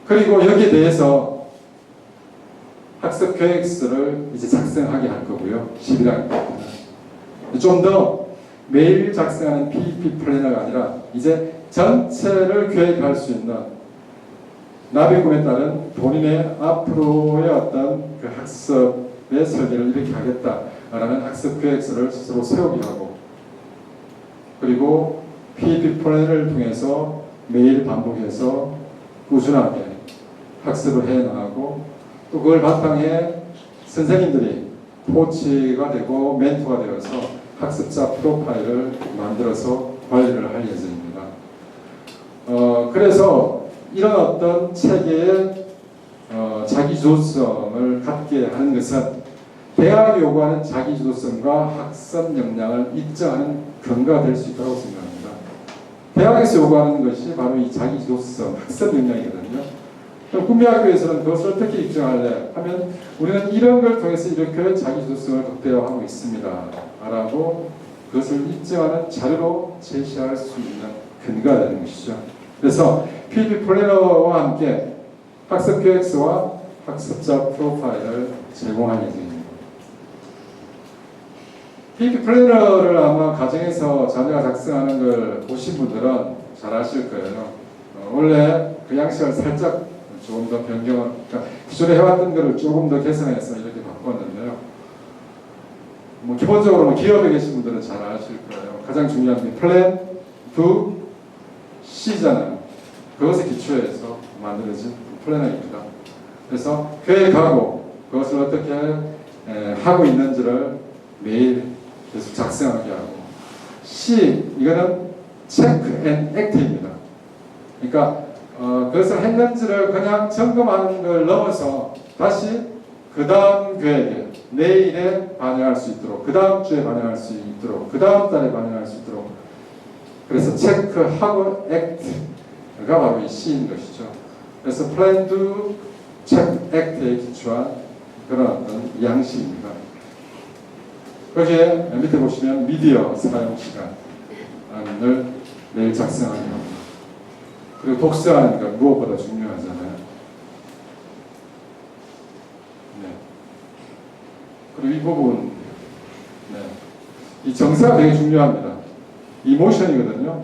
Speaker 2: 그리고 여기에 대해서 학습 계획서를 이제 작성하게 할 거고요. 11학년 때는. 좀 더 매일 작성하는 PEP 플래너가 아니라 이제 전체를 계획할 수 있는 나비꿈에 따른 본인의 앞으로의 어떤 그 학습의 설계를 이렇게 하겠다라는 학습 계획서를 스스로 세우게 하고, 그리고 PEP 플래너를 통해서 매일 반복해서 꾸준하게 학습을 해 나가고, 또 그걸 바탕에 선생님들이 코치가 되고 멘토가 되어서 학습자 프로파일을 만들어서 관리를 할 예정입니다. 그래서 이런 어떤 체계의 자기주도성을 갖게 하는 것은 대학이 요구하는 자기주도성과 학습 역량을 입증하는 근거가 될 수 있다고 생각합니다. 대학에서 요구하는 것이 바로 이 자기주도성, 학습 역량이거든요. 꿈미학교에서는 그것을 어떻게 입증할래 하면 우리는 이런 걸 통해서 이렇게 자기주도성을 극대화하고 있습니다 라고 그것을 입증하는 자료로 제시할 수 있는 근거가 되는 것이죠. 그래서 PEP 플래너와 함께 학습 계획서와 학습자 프로파일을 제공할 예정입니다. PEP 플래너를 아마 가정에서 자녀가 작성하는 걸 보신 분들은 잘 아실 거예요. 원래 그 양식을 살짝 조금 더 변경을, 그러니까 기존에 해왔던 것을 조금 더 개선해서 이렇게 바꿨는데요. 뭐 기본적으로 기업에 계신 분들은 잘 아실 거예요. 가장 중요한 게 플랜, 두, C잖아요. 그것에 기초해서 만들어진 플래너입니다. 그래서 계획하고 그것을 어떻게 하고 있는지를 매일 계속 작성하게 하고, C, 이거는 체크 앤 액트입니다. 그러니까 그것을 했는지를 그냥 점검하는 걸 넘어서 다시 그 다음 계획에, 내일에 반영할 수 있도록, 그 다음 주에 반영할 수 있도록, 그 다음 달에 반영할 수 있도록, 그래서 체크하고 액트가 바로 이 C인 것이죠. 그래서 플랜, 두, 체크, 액트에 기초한 그런 어떤 양식입니다. 거기에 밑에 보시면 미디어 사용 시간을 매일 작성하는 겁니다. 그리고 독서하는 건 무엇보다 중요하잖아요. 네. 그리고 이 부분, 네. 이 정서가 되게 중요합니다. 이모션이거든요.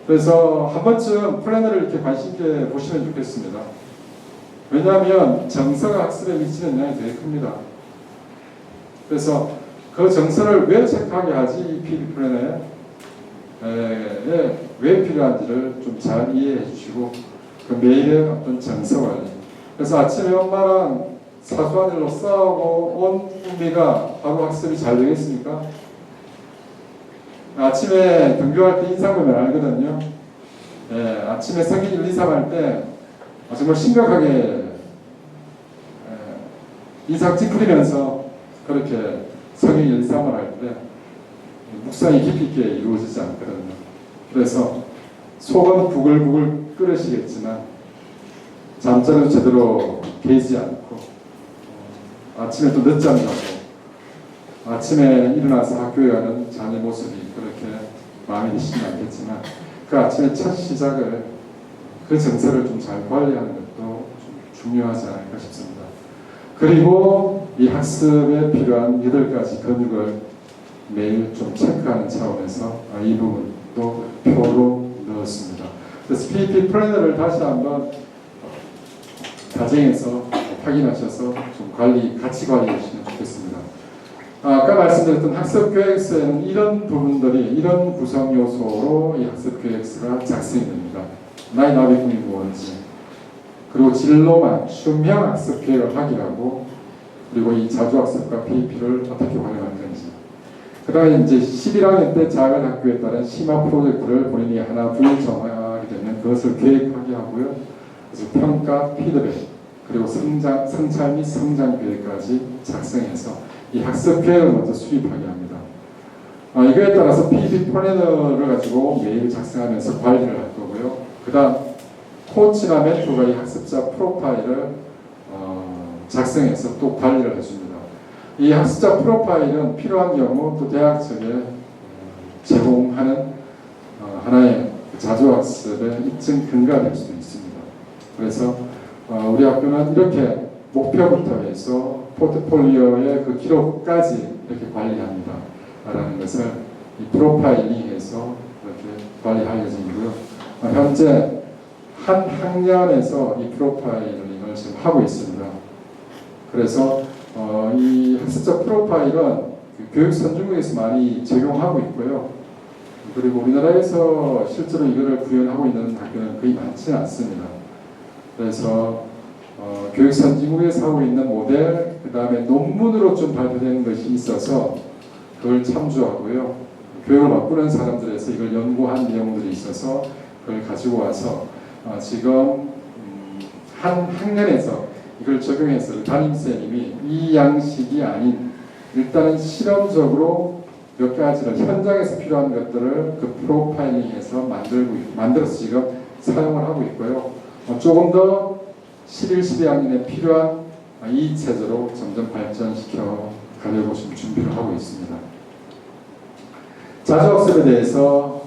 Speaker 2: 그래서 한 번쯤 플래너를 이렇게 관심 있게 보시면 좋겠습니다. 왜냐하면 정서가 학습에 미치는 영향이 되게 큽니다. 그래서 그 정서를 왜 체크하게 하지, 이 PD 플래너에 왜 필요한지를 좀 잘 이해해 주시고, 그 매일의 어떤 정서 관리. 그래서 아침에 엄마랑 사소한 일로 싸우고 온 꿈미가 하루 학습이 잘 되겠습니까? 아침에 등교할 때 인상 보면 알거든요. 아침에 성인 1, 2, 3 할 때 정말 심각하게 인상 찌푸리면서 그렇게 성인 1, 2, 3을 할 때 묵상이 깊이 있게 이루어지지 않거든요. 그래서 속은 부글부글 끓으시겠지만 잠자리도 제대로 깨지 않고, 아침에 또 늦잠 자고, 아침에 일어나서 학교에 가는 자녀 모습이 그렇게 마음에 드시진 않겠지만, 그 아침의 첫 시작을, 그 정서를 좀 잘 관리하는 것도 좀 중요하지 않을까 싶습니다. 그리고 이 학습에 필요한 8가지 근육을 매일 좀 체크하는 차원에서 이 부분도 표로 넣었습니다. 그래서 PEP 플래너를 다시 한번 가정에서 확인하셔서 좀 같이 관리해 주시면 좋겠습니다. 아까 말씀드렸던 학습 계획서에는 이런 부분들이, 이런 구성 요소로 이 학습 계획서가 작성이 됩니다. 나의 나비 꿈이 무엇인지, 그리고 진로 맞춤형 학습 계획을 확인하고, 그리고 이 자주학습과 PEP를 어떻게 활용할 건지, 그 다음에 이제 11학년 때 작은 학교에 따른 심화 프로젝트를 본인이 하나 둘 정하게 되면 그것을 계획하게 하고요. 그래서 평가, 피드백, 그리고 성찰 및 성장 계획까지 작성해서 이 학습 계획을 먼저 수립하게 합니다. 이거에 따라서 PEP 플래너를 가지고 매일 작성하면서 관리를 할 거고요. 그 다음 코치나 멘토가 이 학습자 프로파일을 작성해서 또 관리를 해줍니다. 이 학습자 프로파일은 필요한 경우 또 대학 측에 제공하는 하나의 자주학습의 입증 근거가 될 수도 있습니다. 그래서 우리 학교는 이렇게 목표부터 해서 포트폴리오의 그 기록까지 이렇게 관리합니다. 라는 것을 이 프로파일링해서 이렇게 관리할 예정이고요. 현재 한 학년에서 이 프로파일링을 지금 하고 있습니다. 그래서 이 학습자 프로파일은 그 교육 선진국에서 많이 적용하고 있고요. 그리고 우리나라에서 실제로 이거를 구현하고 있는 학교는 거의 많지는 않습니다. 그래서 교육 선진국에서 하고 있는 모델, 그 다음에 논문으로 좀 발표되는 것이 있어서 그걸 참조하고요. 교육을 바꾸는 사람들에서 이걸 연구한 내용들이 있어서 그걸 가지고 와서 지금 한 학년에서 이걸 적용해서 담임쌤이 이 양식이 아닌, 일단은 실험적으로 몇 가지를 현장에서 필요한 것들을 그 프로파일링해서 만들어서 지금 사용을 하고 있고요. 조금 더 11, 12학년에 필요한 이 체제로 점점 발전시켜 가려고 지금 준비를 하고 있습니다. 자주학습에 대해서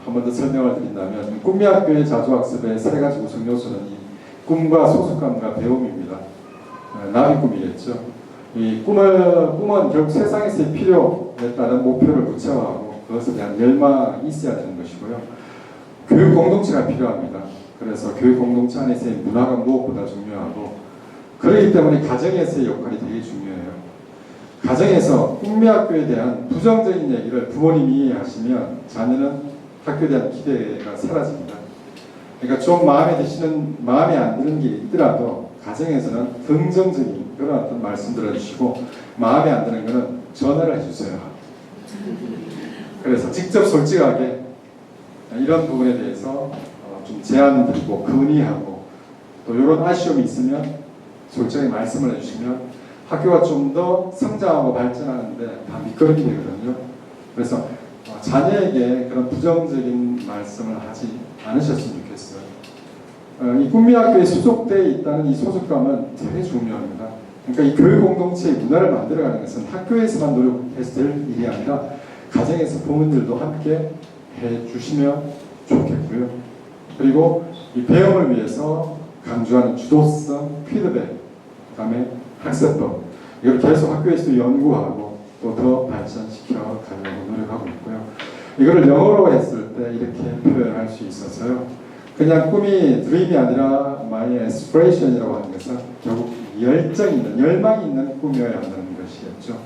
Speaker 2: 한 번 더 설명을 드린다면, 꿈미학교의 자주학습의 3가지 구성 요소는 이 꿈과 소속감과 배움입니다. 나비 꿈이겠죠. 이 꿈은 결국 세상에서의 필요에 따른 목표를 구체화하고 그것에 대한 열망이 있어야 되는 것이고요. 교육 공동체가 필요합니다. 그래서 교육 공동체 안에서의 문화가 무엇보다 중요하고, 그렇기 때문에 가정에서의 역할이 되게 중요해요. 가정에서 꿈미학교에 대한 부정적인 얘기를 부모님이 하시면 자녀는 학교에 대한 기대가 사라집니다. 그러니까 좀 마음에 안 드는 게 있더라도 가정에서는 긍정적인 그런 어떤 말씀 들어주시고, 마음에 안 드는 거는 전화를 해주세요. 그래서 직접 솔직하게 이런 부분에 대해서 좀 제안을 드리고 건의하고, 또 이런 아쉬움이 있으면 솔직하게 말씀을 해주시면 학교가 좀 더 성장하고 발전하는데 다 밑거름이 되거든요. 그래서 자녀에게 그런 부정적인 말씀을 하지 않으셨으면 좋겠어요. 이 꿈미학교에 소속되어 있다는 이 소속감은 되게 중요합니다. 그러니까 이 교육 공동체의 문화를 만들어가는 것은 학교에서만 노력해서 될 일이 아니라 가정에서 부모님들도 함께 해주시면 좋겠고요. 그리고 이 배움을 위해서 강조하는 주도성, 피드백, 그 다음에 학습법, 이걸 계속 학교에서도 연구하고 또 더 발전시켜 가려고 노력하고 있고요. 이거를 영어로 했을 때 이렇게 표현할 수 있어서요. 그냥 꿈이 드림이 아니라 my aspiration이라고 하는 것은 결국 열정이 있는, 열망이 있는 꿈이어야 한다는 것이었죠.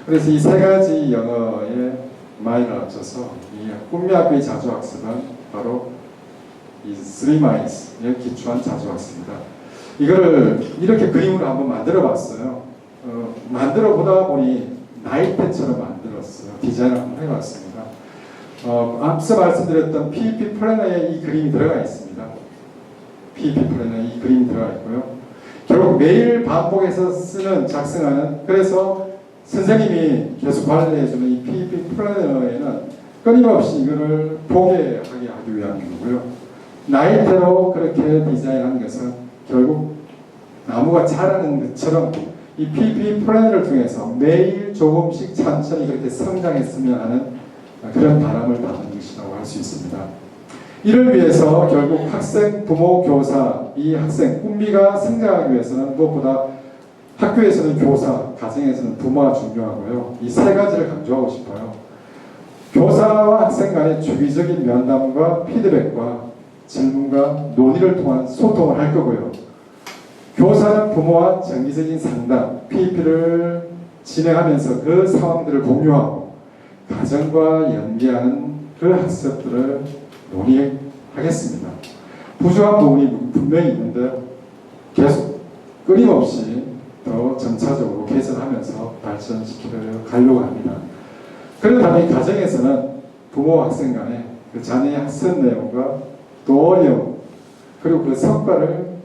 Speaker 2: 그래서 이 세 가지 영어의 my를 합쳐서 이 꿈미학교의 자주학습은 바로 이 three mies에 기초한 자주학습입니다. 이거를 이렇게 그림으로 한번 만들어 봤어요. 만들어 보다 보니 나이테처럼 만들었어요. 디자인을 한번 해봤습니다. 앞서 말씀드렸던 PEP 플래너에 이 그림이 들어가 있습니다. PEP 플래너에 이 그림이 들어가 있고요. 결국 매일 반복해서 작성하는, 그래서 선생님이 계속 관리해주는 이 PEP 플래너에는 끊임없이 이거를 보게 하게 하기 위한 거고요. 나이테로 그렇게 디자인한 것은 결국 나무가 자라는 것처럼 이 PEP 플래너를 통해서 매일 조금씩 천천히 그렇게 성장했으면 하는 그런 바람을 담은 것이라고 할 수 있습니다. 이를 위해서 결국 학생, 부모, 교사, 이 학생, 꿈미가 성장하기 위해서는 무엇보다 학교에서는 교사, 가정에서는 부모가 중요하고요. 이 세 가지를 강조하고 싶어요. 교사와 학생 간의 주기적인 면담과 피드백과 질문과 논의를 통한 소통을 할 거고요. 교사는 부모와 정기적인 상담, PEP를 진행하면서 그 상황들을 공유하고 가정과 연계하는 그 학습들을 논의하겠습니다. 부족한 부분이 분명히 있는데 계속 끊임없이 더 점차적으로 개선하면서 발전시켜 가려고 합니다. 그러다 가정에서는 부모와 학생 간의 그 자녀의 학습 내용과 또 어려움, 그리고 그 성과를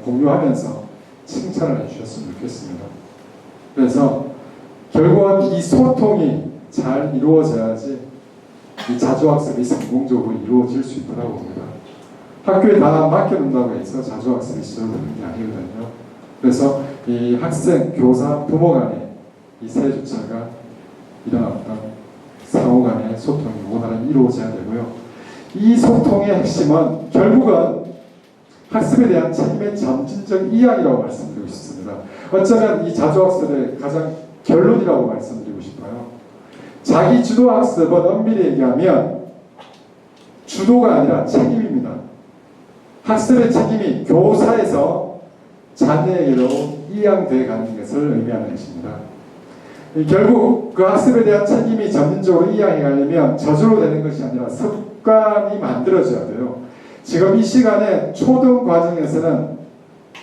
Speaker 2: 공유하면서 칭찬을 해주셨으면 좋겠습니다. 그래서 결국은 이 소통이 잘 이루어져야지 이 자주학습이 성공적으로 이루어질 수 있다고 봅니다. 학교에 다 맡겨놓는다고 해서 자주학습이 시작되는 게 아니거든요. 그래서 이 학생, 교사, 부모 간의 이 세 주체가 이런 어떤 상호 간의 소통이 원활하게 이루어져야 되고요. 이 소통의 핵심은 결국은 학습에 대한 책임의 점진적 이양이라고 말씀드리고 싶습니다. 어쩌면 이 자주학습의 가장 결론이라고 말씀드리고 싶어요. 자기 주도 학습은 엄밀히 얘기하면 주도가 아니라 책임입니다. 학습의 책임이 교사에서 자녀에게로 이양되어 가는 것을 의미하는 것입니다. 결국 그 학습에 대한 책임이 점진적으로 이양해 가려면 저절로 되는 것이 아니라 습관이 만들어져야 돼요. 지금 이 시간에 초등 과정에서는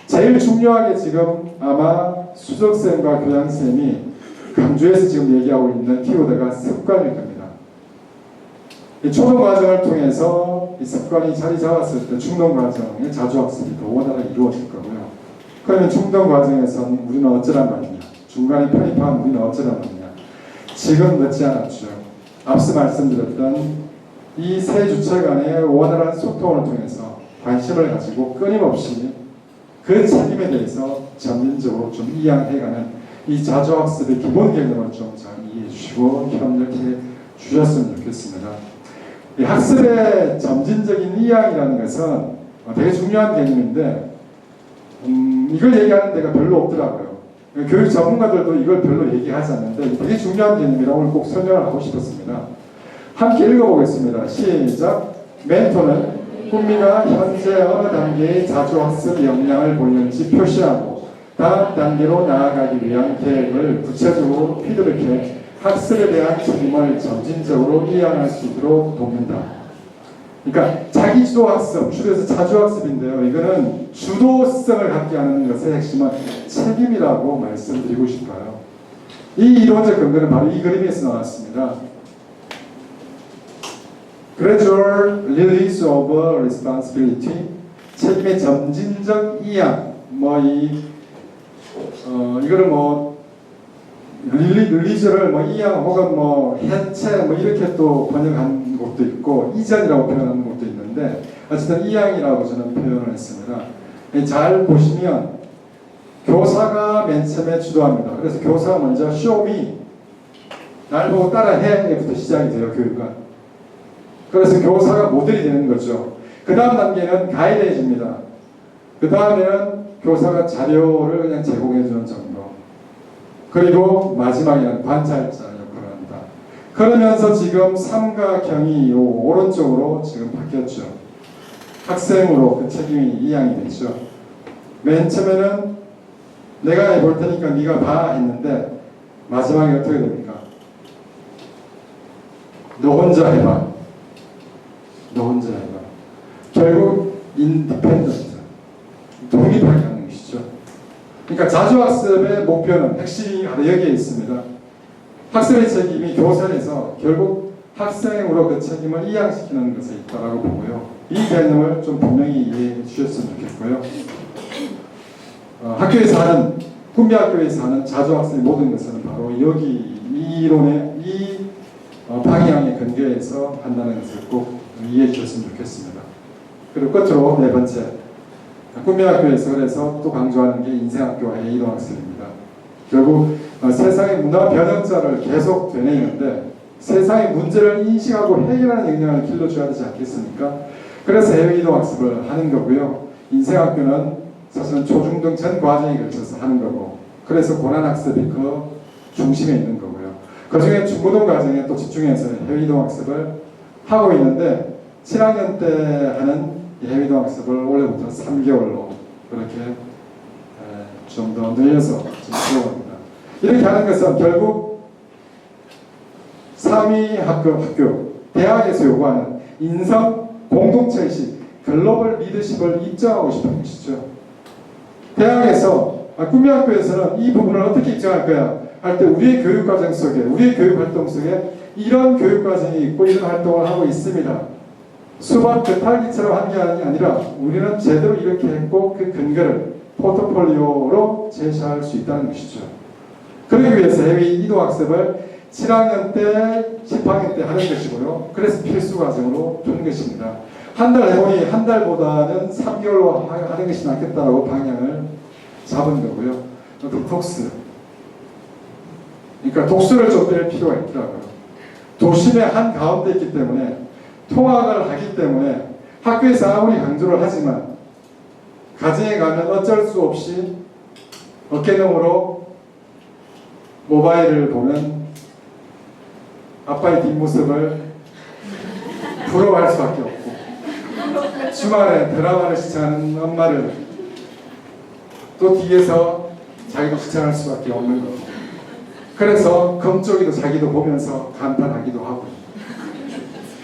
Speaker 2: 제일 중요하게 지금 아마 수석쌤과 교장쌤이 강조해서 지금 얘기하고 있는 키워드가 습관일 겁니다. 이 초등 과정을 통해서 이 습관이 자리 잡았을 때 중등 과정의 자주학습이 더 원활하게 이루어질 거고요. 그러면 중등 과정에서는 우리는 어쩌란 말이냐, 중간에 편입한 우리는 어쩌란 말이냐, 지금 늦지 않았죠. 앞서 말씀드렸던 이 세 주체 간의 원활한 소통을 통해서 관심을 가지고 끊임없이 그 책임에 대해서 점진적으로 좀 이양해가는 이 자주학습의 기본 개념을 좀 잘 이해해 주시고 협력해 주셨으면 좋겠습니다. 이 학습의 점진적인 이양이라는 것은 되게 중요한 개념인데 이걸 얘기하는 데가 별로 없더라고요. 교육 전문가들도 이걸 별로 얘기하지 않는데 되게 중요한 개념이라고 오늘 꼭 설명을 하고 싶었습니다. 함께 읽어보겠습니다. 시작. 멘토는 꿈미가 현재 어느 단계의 자주학습 역량을 보이는지 표시하고 다음 단계로 나아가기 위한 계획을 구체적으로 피드백해 학습에 대한 책임을 점진적으로 이해할 수 있도록 돕는다. 그러니까 자기주도 학습, 줄여서 자주학습인데요. 이거는 주도성을 갖게 하는 것의 핵심은 책임이라고 말씀드리고 싶어요. 이 이론적 근거는 바로 이 그림에서 나왔습니다. Gradual release of responsibility, 책임의 점진적 이양, 이거를 릴리즈를 이양 혹은 해체 이렇게 또 번역한 것도 있고 이전이라고 표현하는 것도 있는데 어쨌든 이양이라고 저는 표현을 했습니다. 잘 보시면 교사가 맨 처음에 주도합니다. 그래서 교사가 먼저 show me, 날 보고 따라해부터 시작이 돼요. 교육은. 그래서 교사가 모델이 되는 거죠. 그 다음 단계는 가이드해줍니다. 그 다음에는 교사가 자료를 그냥 제공해주는 정도. 그리고 마지막에는 관찰자 역할을 한다. 그러면서 지금 삼각형이 오른쪽으로 지금 바뀌었죠. 학생으로 그 책임이 이양이 됐죠. 맨 처음에는 내가 해볼 테니까 네가 봐 했는데 마지막에 어떻게 됩니까? 너 혼자 해봐. 너 혼자 해봐. 결국 인디펜던트, 독립하게 하는 것이죠. 그러니까 자주학습의 목표는 핵심이 바로 여기에 있습니다. 학생의 책임이 교사에서 결국 학생으로 그 책임을 이양시키는 것에 있다고 보고요. 이 개념을 좀 분명히 이해해 주셨으면 좋겠고요. 학교에서 하는, 꿈미학교에서 하는 자주학습의 모든 것은 바로 여기 이 이론의 이 방향의 근거에서 한다는 것을 꼭 이해해 주셨으면 좋겠습니다. 그리고 끝으로 네 번째, 꿈미학교에서 그래서 또 강조하는 게 인생학교와의 이동학습입니다. 결국 세상의 문화 변형자를 계속 되뇌이는데 세상의 문제를 인식하고 해결하는 역량을 길러줘야 되지 않겠습니까? 그래서 해외 이동학습을 하는 거고요. 인생학교는 사실은 초중등 전 과정에 걸쳐서 하는 거고, 그래서 고난학습이 그 중심에 있는 거고요. 그 중에 중고등 과정에 또 집중해서 해외 이동학습을 하고 있는데 7학년 때 하는 해외 이동학습을 올해부터 3개월로 그렇게 좀 더 늘려서 들어갑니다. 이렇게 하는 것은 결국 3위 학교, 대학에서 요구하는 인성, 공동체의식, 글로벌 리더십을 입증하고 싶은 것이죠. 대학에서, 꿈미학교에서는 이 부분을 어떻게 입증할 거야? 할 때 우리의 교육과정 속에, 우리의 교육활동 속에 이런 교육과정이 있고 이런 활동을 하고 있습니다. 수박 겉핥기처럼 한 게 아니라 우리는 제대로 이렇게 했고 그 근거를 포트폴리오로 제시할 수 있다는 것이죠. 그러기 위해서 해외 이동학습을 7학년 때, 10학년 때 하는 것이고요. 그래서 필수 과정으로 두는 것입니다. 한 달 해보니 한 달보다는 3개월로 하는 것이 낫겠다라고 방향을 잡은 거고요. 디톡스. 그러니까 독서를 좀 뺄 필요가 있더라고요. 도심의 한 가운데 있기 때문에 통학을 하기 때문에 학교에서 아무리 강조를 하지만 가정에 가면 어쩔 수 없이 어깨너머로 모바일을 보면 아빠의 뒷모습을 부러워할 수밖에 없고 주말에 드라마를 시청하는 엄마를 또 뒤에서 자기도 시청할 수밖에 없는 거고, 그래서 금쪽이도 자기도 보면서 감탄하기도 하고,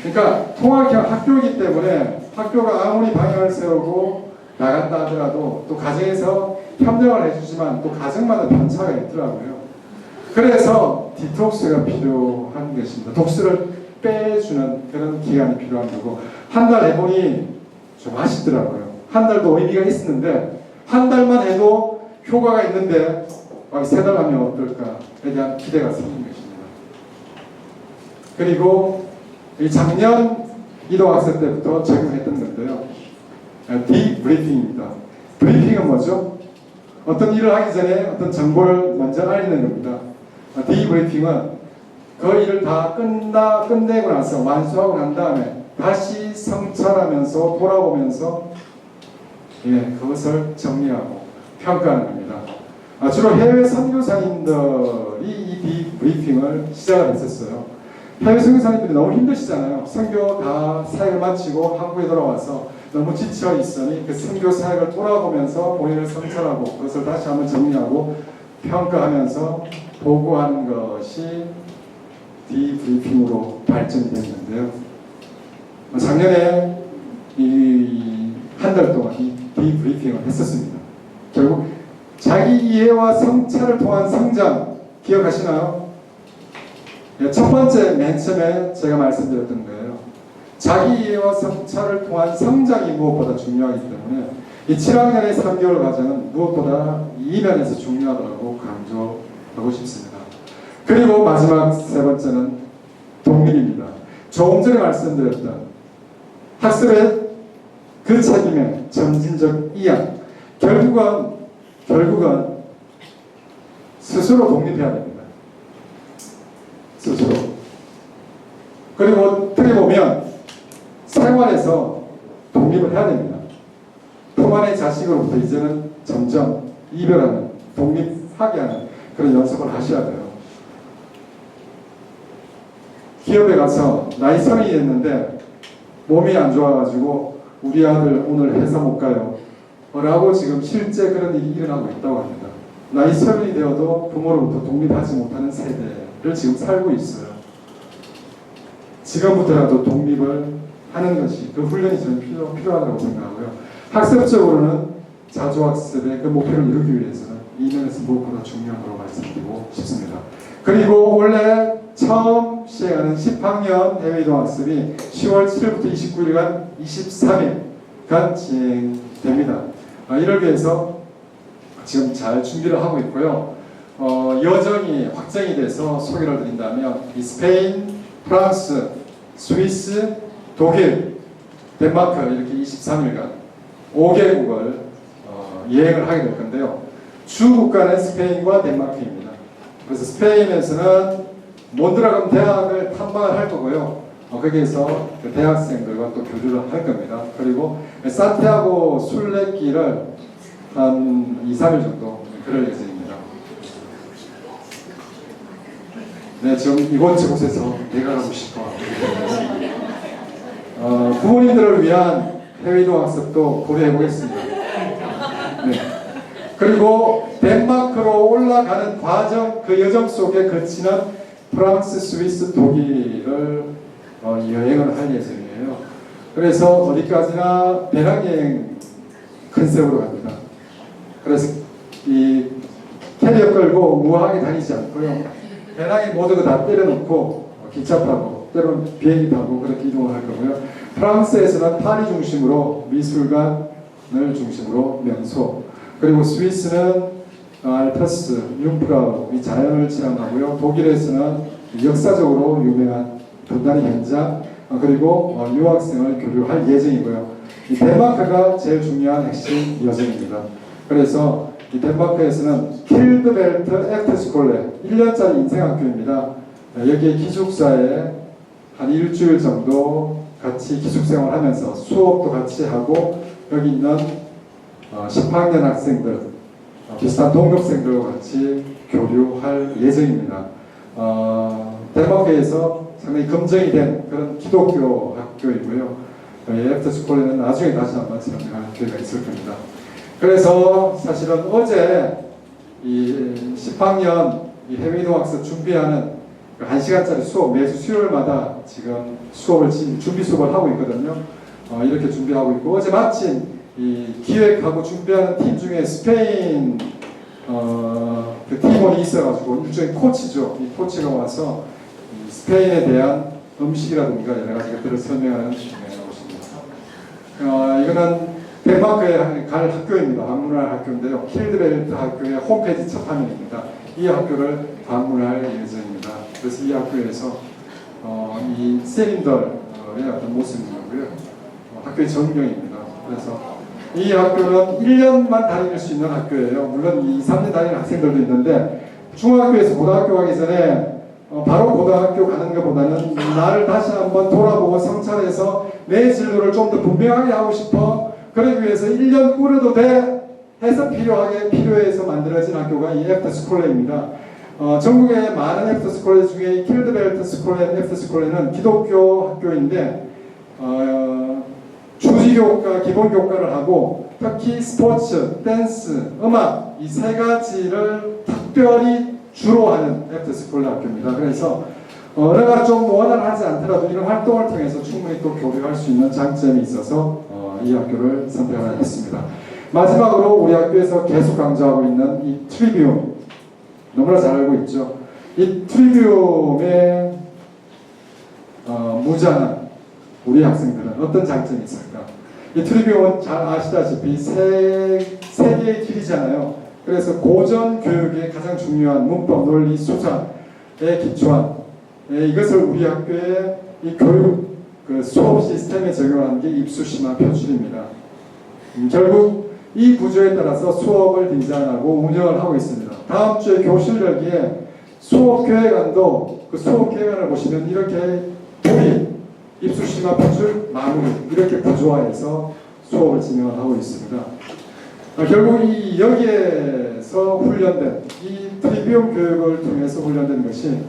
Speaker 2: 그러니까 통학형 학교이기 때문에 학교가 아무리 방향을 세우고 나간다 하더라도 또 가정에서 협력을 해주지만 또 가정마다 편차가 있더라고요. 그래서 디톡스가 필요한 것입니다. 독서를 빼주는 그런 기간이 필요한 거고, 한 달 해보니 좀 아쉽더라고요. 한 달도 의미가 있었는데 한 달만 해도 효과가 있는데 3달 하면 어떨까에 대한 기대가 생긴 것입니다. 그리고 이 작년 이동학습 때부터 적용했던 건데요. 디브리핑입니다. 브리핑은 뭐죠? 어떤 일을 하기 전에 어떤 정보를 먼저 알리는 겁니다. 디브리핑은 그 일을 다 끝내고 나서 완수하고 난 다음에 다시 성찰하면서 돌아보면서 그것을 정리하고 평가하는 겁니다. 주로 해외 선교사님들이 이 디브리핑을 시작을 했었어요. 해외 선교사님들이 너무 힘드시잖아요. 선교 다 사역을 마치고 한국에 돌아와서 너무 지쳐 있으니 그 선교 사역을 돌아보면서 본인을 성찰하고 그것을 다시 한번 정리하고 평가하면서 보고하는 것이 디브리핑으로 발전이 됐는데요. 작년에 한 달 동안 이 디브리핑을 했었습니다. 결국 자기 이해와 성찰을 통한 성장 기억하시나요? 첫 번째 맨 처음에 제가 말씀드렸던 거예요. 자기 이해와 성찰을 통한 성장이 무엇보다 중요하기 때문에 이 7학년의 3개월 과정은 무엇보다 이 면에서 중요하다고 강조하고 싶습니다. 그리고 마지막 세 번째는 독립입니다. 조금 전에 말씀드렸던 학습의 그 책임의 점진적 이양, 결국은 스스로 독립해야 됩니다. 스스로. 그리고 어떻게 보면 생활에서 독립을 해야 됩니다. 품 안의 자식으로부터 이제는 점점 이별하는, 독립하게 하는 그런 연습을 하셔야 돼요. 기업에 가서 나이 30이 됐는데 몸이 안 좋아가지고 우리 아들 오늘 회사 못 가요 라고 지금 실제 그런 일이 일어나고 있다고 합니다. 나이 30이 되어도 부모로부터 독립하지 못하는 세대를 지금 살고 있어요. 지금부터라도 독립을 하는 것이 그 훈련이 저는 필요하다고 생각하고요. 학습적으로는 자주학습의 그 목표를 이루기 위해서는 이 면에서 무엇보다 중요한 걸로 말씀드리고 싶습니다. 그리고 원래 처음 시행하는 10학년 해외이동학습이 10월 7일부터 29일간 23일간 진행됩니다. 이를 위해서 지금 잘 준비를 하고 있고요. 여정이 확정이 돼서 소개를 드린다면 이 스페인, 프랑스, 스위스, 독일, 덴마크 이렇게 23일간 5개국을 여행을 하게 될 건데요. 주 국가는 스페인과 덴마크입니다. 그래서 스페인에서는 몬드라금 대학을 탐방을 할 거고요. 거기에서 그 대학생들과 또 교류를 할 겁니다. 그리고 산티아고 순례길을 한 2, 3일 정도 그럴 예정입니다. 네, 지금 이곳저곳에서 내가 가고 싶어. 부모님들을 위한 해외이동 학습도 고려해 보겠습니다. 네. 그리고 덴마크로 올라가는 과정, 그 여정 속에 거치는 프랑스, 스위스, 독일을 여행을 할 예정이에요. 그래서 어디까지나 배낭여행 컨셉으로 갑니다. 그래서 이 캐리어 끌고 무하게 다니지 않고요. 배낭에 모두 다 때려놓고 기차 타고 때로는 비행기 타고 그렇게 이동을 할 거고요. 프랑스에서는 파리 중심으로 미술관을 중심으로 명소, 그리고 스위스는 알프스, 융프라우 이 자연을 체험하고요. 독일에서는 역사적으로 유명한 분단위 현장, 그리고 유학생을 교류할 예정이고요. 이 덴마크가 제일 중요한 핵심 여정입니다. 그래서 이 덴마크에서는 킬드벨트 애프터스콜레 1년짜리 인생학교입니다. 여기에 기숙사에 한 일주일 정도 같이 기숙생활하면서 수업도 같이 하고 여기 있는 10학년 학생들 비슷한 동급생들과 같이 교류할 예정입니다. 덴마크에서 상당히 검증이 된 그런 기독교 학교이고요. 애프터스콜에는 나중에 다시 한번 설명할 기회가 있을 겁니다. 그래서 사실은 어제 이 10학년 이 해외이동학습 준비하는 1시간짜리 수업 매주 수요일마다 지금 준비 수업을 하고 있거든요. 이렇게 준비하고 있고 어제 마침 이 기획하고 준비하는 팀 중에 스페인 그 팀원이 있어가지고 일종의 코치죠. 이 코치가 와서 이 스페인에 대한 음식이라든가 여러 가지 것들을 설명하는 곳입니다. 이거는 덴마크에 갈 학교입니다. 방문할 학교인데요. 킬드벨트 학교의 홈페이지 첫 화면입니다. 이 학교를 방문할 예정입니다. 그래서 이 학교에서 이 쌤들의 어떤 모습이고요. 학교의 전경입니다. 그래서 이 학교는 1년만 다닐 수 있는 학교예요. 물론 2, 3년 다니는 학생들도 있는데 중학교에서 고등학교 가기 전에 바로 고등학교 가는 것보다는 나를 다시 한번 돌아보고 성찰해서 내 진로를 좀 더 분명하게 하고 싶어. 그러기 위해서 1년 꾸려도 돼 해서 필요해서 만들어진 학교가 이 애프터스콜레입니다. 전국의 많은 애프터스콜레 중에 킬드벨트 스콜레 애프터스콜레는 기독교 학교인데 주지 주기교과, 기본교과를 하고 특히 스포츠, 댄스, 음악 이 세 가지를 특별히 주로 하는 애프터스쿨 학교입니다. 그래서 어느가 좀 원활하지 않더라도 이런 활동을 통해서 충분히 또 교류할 수 있는 장점이 있어서 이 학교를 선택하게 됐습니다. 마지막으로 우리 학교에서 계속 강조하고 있는 이 트리비움 너무나 잘 알고 있죠. 이 트리비움의 무장한 우리 학생들은 어떤 장점이 있을까? 이 트리비움은 잘 아시다시피 세계의 길이잖아요. 그래서 고전 교육의 가장 중요한 문법, 논리, 수사에 기초한 이것을 우리 학교의 이 교육 수업 시스템에 적용하는 게 입수심화 표출입니다. 결국 이 구조에 따라서 수업을 디자인하고 운영을 하고 있습니다. 다음 주에 교실여기에 수업 계획안도 그 수업 계획안을 보시면 이렇게 도입, 입수심화 표출, 마무리 이렇게 구조화해서 수업을 진행하고 있습니다. 결국 이 여기에서 훈련된 이 트리비움 교육을 통해서 훈련된 것이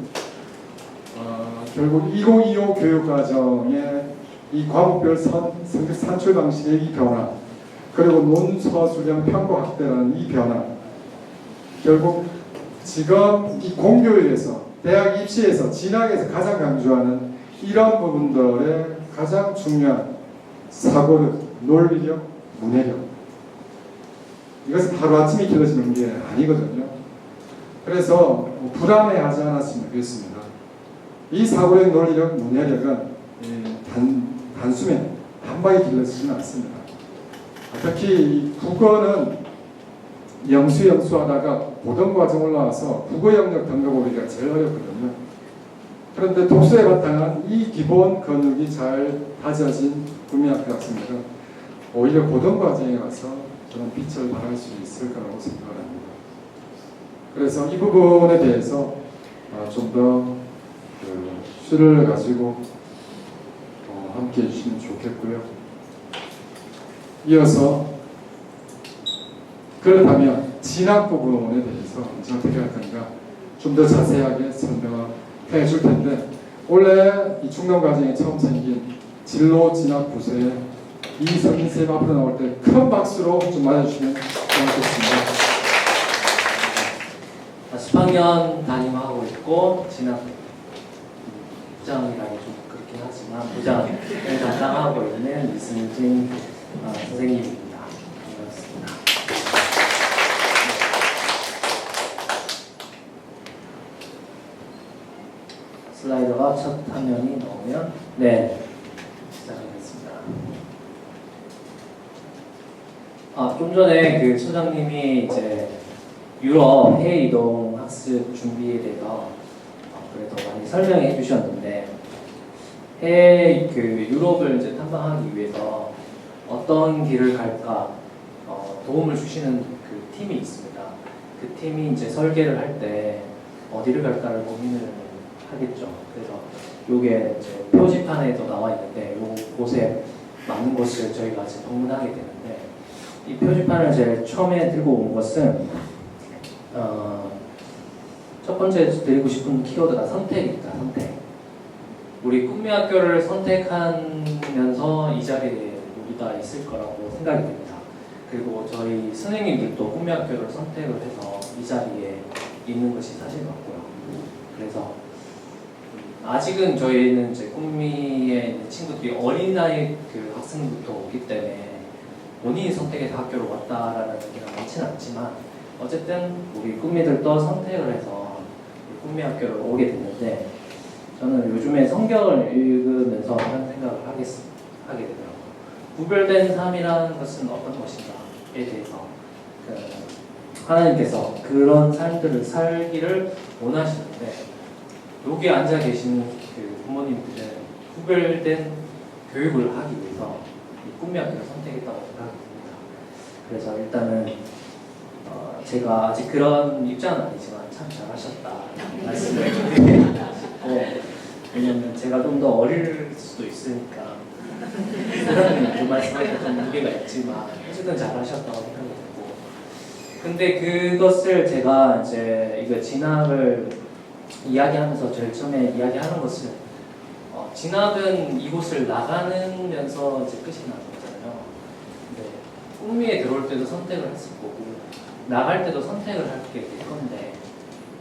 Speaker 2: 결국 2025 교육과정의 이 과목별 성적 산출 방식의 이 변화 그리고 논서수령 편고 확대라는 이 변화 결국 지금 이 공교육에서 대학 입시에서 진학에서 가장 강조하는 이런 부분들의 가장 중요한 사고력, 논리력, 문해력 이것은 하루아침에 길러지는 게 아니거든요. 그래서 불안해하지 않았으면 좋겠습니다. 이 사고력, 논리력, 문해력은 단숨에 한 방에 길러지지는 않습니다. 특히 국어는 영수하다가 고등과정 올라와서 국어 영역 등급 오르기가 제일 어렵거든요. 그런데 독서에 바탕한 이 기본 근육이 잘 다져진 국민학교 학생들은 오히려 고등과정에 가서 저는 빛을 발할 수 있을 거라고 생각을 합니다. 그래서 이 부분에 대해서 좀 더 수를 가지고 함께 해주시면 좋겠고요. 이어서 그렇다면 진학 부분에 대해서 이제 어떻게 할 건가 좀 더 자세하게 설명해 줄 텐데 원래 이 중간과정에 처음 생긴 진로 진학 부서에 이성인 쌤 앞으로 나올 때 큰 박수로 좀 맞아주시면 고맙겠습니다.
Speaker 3: 10학년 담임하고 있고 진학 부장이라고 좀 그렇긴 하지만 부장을 담당하고 있는 이승진 선생님입니다. 반갑습니다. 슬라이더가 첫 화면이 나오면 네 시작하겠습니다. 좀 전에 그 소장님이 이제 유럽 해외 이동 학습 준비에 대해서 그래도 많이 설명해 주셨는데 해외 그 유럽을 이제 탐방하기 위해서 어떤 길을 갈까 도움을 주시는 그 팀이 있습니다. 그 팀이 이제 설계를 할 때 어디를 갈까를 고민을 하겠죠. 그래서 요게 이제 표지판에도 나와 있는데 요 곳에 많은 곳을 저희가 이제 방문하게 되는데 이 표지판을 제일 처음에 들고 온 것은 첫 번째 드리고 싶은 키워드가 선택입니다. 선택. 우리 꿈미학교를 선택하면서 이 자리에 우리가 있을 거라고 생각이 됩니다. 그리고 저희 선생님들도 꿈미학교를 선택을 해서 이 자리에 있는 것이 사실 맞고요. 그래서 아직은 저희는 이제 꿈미에 있는 친구들이 어린 나이 그 학생부터 오기 때문에 본인이 선택해서 학교로 왔다라는 얘기가 많지는 않지만 어쨌든 우리 꿈미들도 선택을 해서 꿈미학교를 오게 됐는데 저는 요즘에 성경을 읽으면서 그런 생각을 하게 되더라고요. 구별된 삶이라는 것은 어떤 것인가에 대해서 하나님께서 그런 삶들을 살기를 원하시는데 여기 앉아 계신 그 부모님들은 구별된 교육을 하기 위해서 이 꿈미학교를 선택했다고 생각합니다. 그래서 일단은 제가 아직 그런 입장은 아니지만 참 잘하셨다 말씀을 드리고 왜냐면 제가 좀 더 어릴 수도 있으니까 사람이 그 말씀하기가 좀 무게가 있지만 어쨌든 잘하셨다고 생각이 들고 근데 그것을 제가 이제 이거 진학을 이야기하면서 제일 처음에 이야기하는 것은 진학은 이곳을 나가면서 이제 끝이 나는 거잖아요. 꿈미에 들어올 때도 선택을 했을 거고 나갈 때도 선택을 하게 될 건데,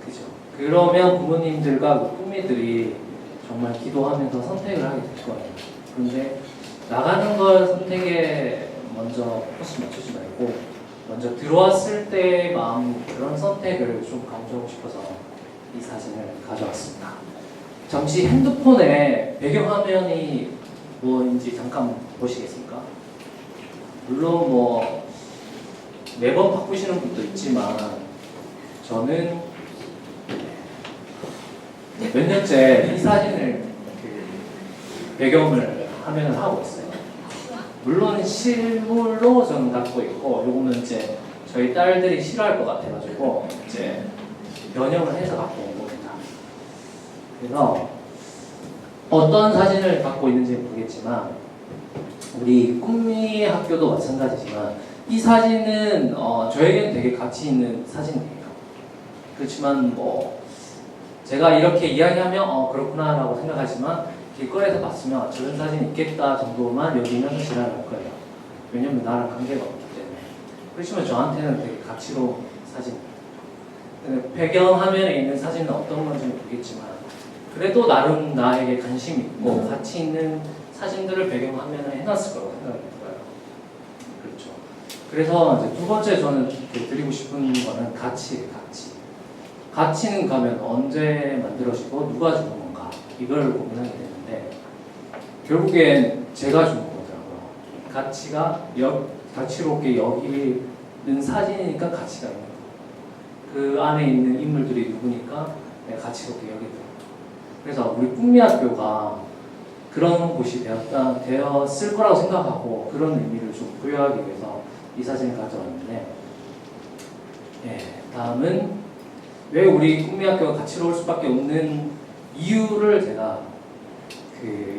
Speaker 3: 그죠? 그러면 부모님들과 그 꿈미들이 정말 기도하면서 선택을 하게 될 거예요. 그런데 나가는 걸 선택에 먼저 포스 맞추지 말고 먼저 들어왔을 때의 마음, 그런 선택을 좀 강조하고 싶어서 이 사진을 가져왔습니다. 잠시 핸드폰에 배경화면이 뭐인지 잠깐 보시겠습니까? 물론 뭐 매번 바꾸시는 분도 있지만 저는 몇 년째 이 사진을 배경을 화면을 하고 있어요. 물론 실물로 저는 갖고 있고, 요거는 이제 저희 딸들이 싫어할 것 같아가지고 이제 변형을 해서 갖고 온 겁니다. 그래서 어떤 사진을 갖고 있는지 모르겠지만 우리 꿈미 학교도 마찬가지지만 이 사진은 저에게는 되게 가치 있는 사진이에요. 그렇지만 뭐 제가 이렇게 이야기하면 그렇구나 라고 생각하지만 길거리에서 봤으면 저런 사진 있겠다 정도만 여기면 지나갈 거예요. 왜냐면 나랑 관계가 없기 때문에. 그렇지만 저한테는 되게 가치로운 사진입니다. 배경화면에 있는 사진은 어떤 건지는 모르겠지만 그래도 나름 나에게 관심 있고 가치 있는 사진들을 배경화면에 해놨을 거라고 생각이 들어요. 그렇죠. 그래서 이제 두 번째 저는 드리고 싶은 거는 가치예요. 가치는 가면 언제 만들어지고 누가 주는 건가, 이걸 고민하게 되는데 결국엔 제가 주는 거더라고요. 가치가 가치롭게 여기는 사진이니까 가치가 있는 거. 그 안에 있는 인물들이 누구니까 내가 가치롭게 여기더라고요. 그래서 우리 꿈미학교가 그런 곳이 되었을 거라고 생각하고 그런 의미를 좀 부여하기 위해서 이 사진을 가져왔는데, 다음은 왜 우리 꿈미학교가 가치로울 수밖에 없는 이유를 제가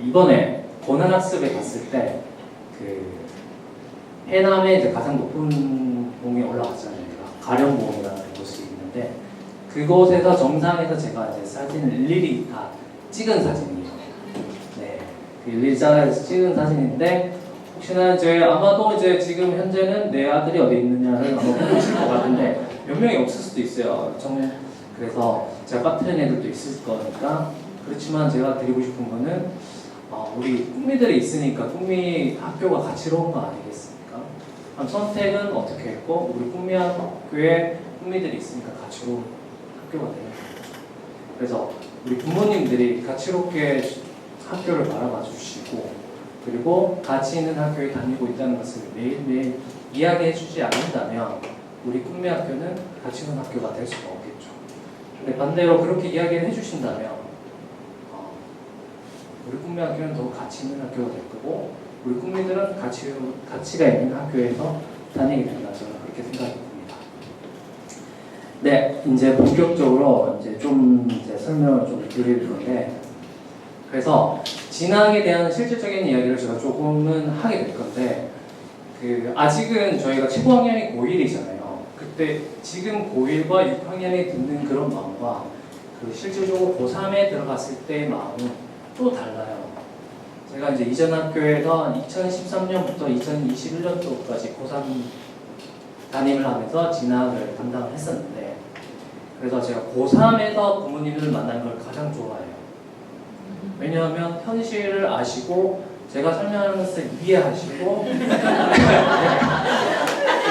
Speaker 3: 이번에 고난학습에 갔을 때 해남에 이제 가장 높은 봉에 올라갔잖아요. 가령봉이라는 곳이 있는데 그곳에서 정상에서 제가 이제 사진을 일일이 다 찍은 사진이에요. 네, 일일이 찍은 사진인데 혹시나 이제 아마도 이제 지금 현재는 내 아들이 어디 있느냐를 아마 보실 것 같은데 몇 명이 없을 수도 있어요. 그래서 제가 빠뜨린 애들도 있을 거니까. 그렇지만 제가 드리고 싶은 거는 우리 꿈미들이 있으니까 꿈미 학교가 가치로운 거 아니겠습니까? 그럼 선택은 어떻게 했고 우리 꿈미 학교에 꿈미들이 있으니까 가치로운 학교가 되는 거죠. 그래서 우리 부모님들이 가치롭게 학교를 바라봐 주시고 그리고 가치 있는 학교에 다니고 있다는 것을 매일매일 이야기해 주지 않는다면 우리 꿈미 학교는 가치 있는 학교가 될 수가 없겠죠. 근데 반대로 그렇게 이야기를 해주신다면 우리 꿈미 학교는 더 가치 있는 학교가 될 거고 우리 꿈미들은 가치가 있는 학교에서 다니게 된다. 저는 그렇게 생각이 듭니다. 네, 이제 본격적으로 이제 설명을 좀 드릴 건데, 그래서 진학에 대한 실질적인 이야기를 제가 조금은 하게 될 건데, 아직은 저희가 최고 학년이 고1이잖아요. 그때 지금 고1과 6학년이 듣는 그런 마음과 실질적으로 고3에 들어갔을 때의 마음은 또 달라요. 제가 이제 이전 학교에서 2013년부터 2021년도까지 고3 담임을 하면서 진학을 담당을 했었는데, 그래서 제가 고3에서 부모님을 만나는 걸 가장 좋아해요. 왜냐하면 현실을 아시고 제가 설명하는 것을 이해하시고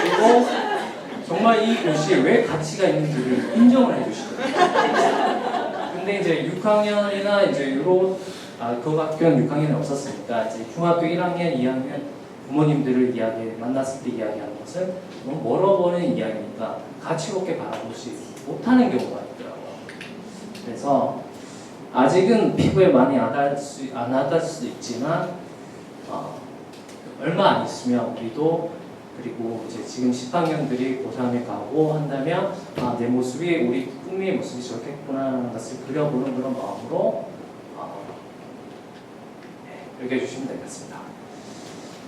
Speaker 3: 그리고 정말 이 곳이 왜 가치가 있는지를 인정을 해주시거든요. 근데 이제 6학년이나 이제 그 학교는 6학년이 없었으니까 이제 중학교 1학년, 2학년 부모님들을 만났을 때 이야기하는 것은 너무 멀어버리는 이야기니까 가치롭게 바라보지 못하는 경우가 있더라고요. 그래서 아직은 피부에 많이 안 와닿을 수도 있지만 얼마 안 있으면 우리도, 그리고 이제 지금 10학년들이 고3에 가고 한다면 내 모습이 우리 꿈미의 모습이 저렇겠구나 하는 것을 그려보는 그런 마음으로 여겨주시면 되겠습니다.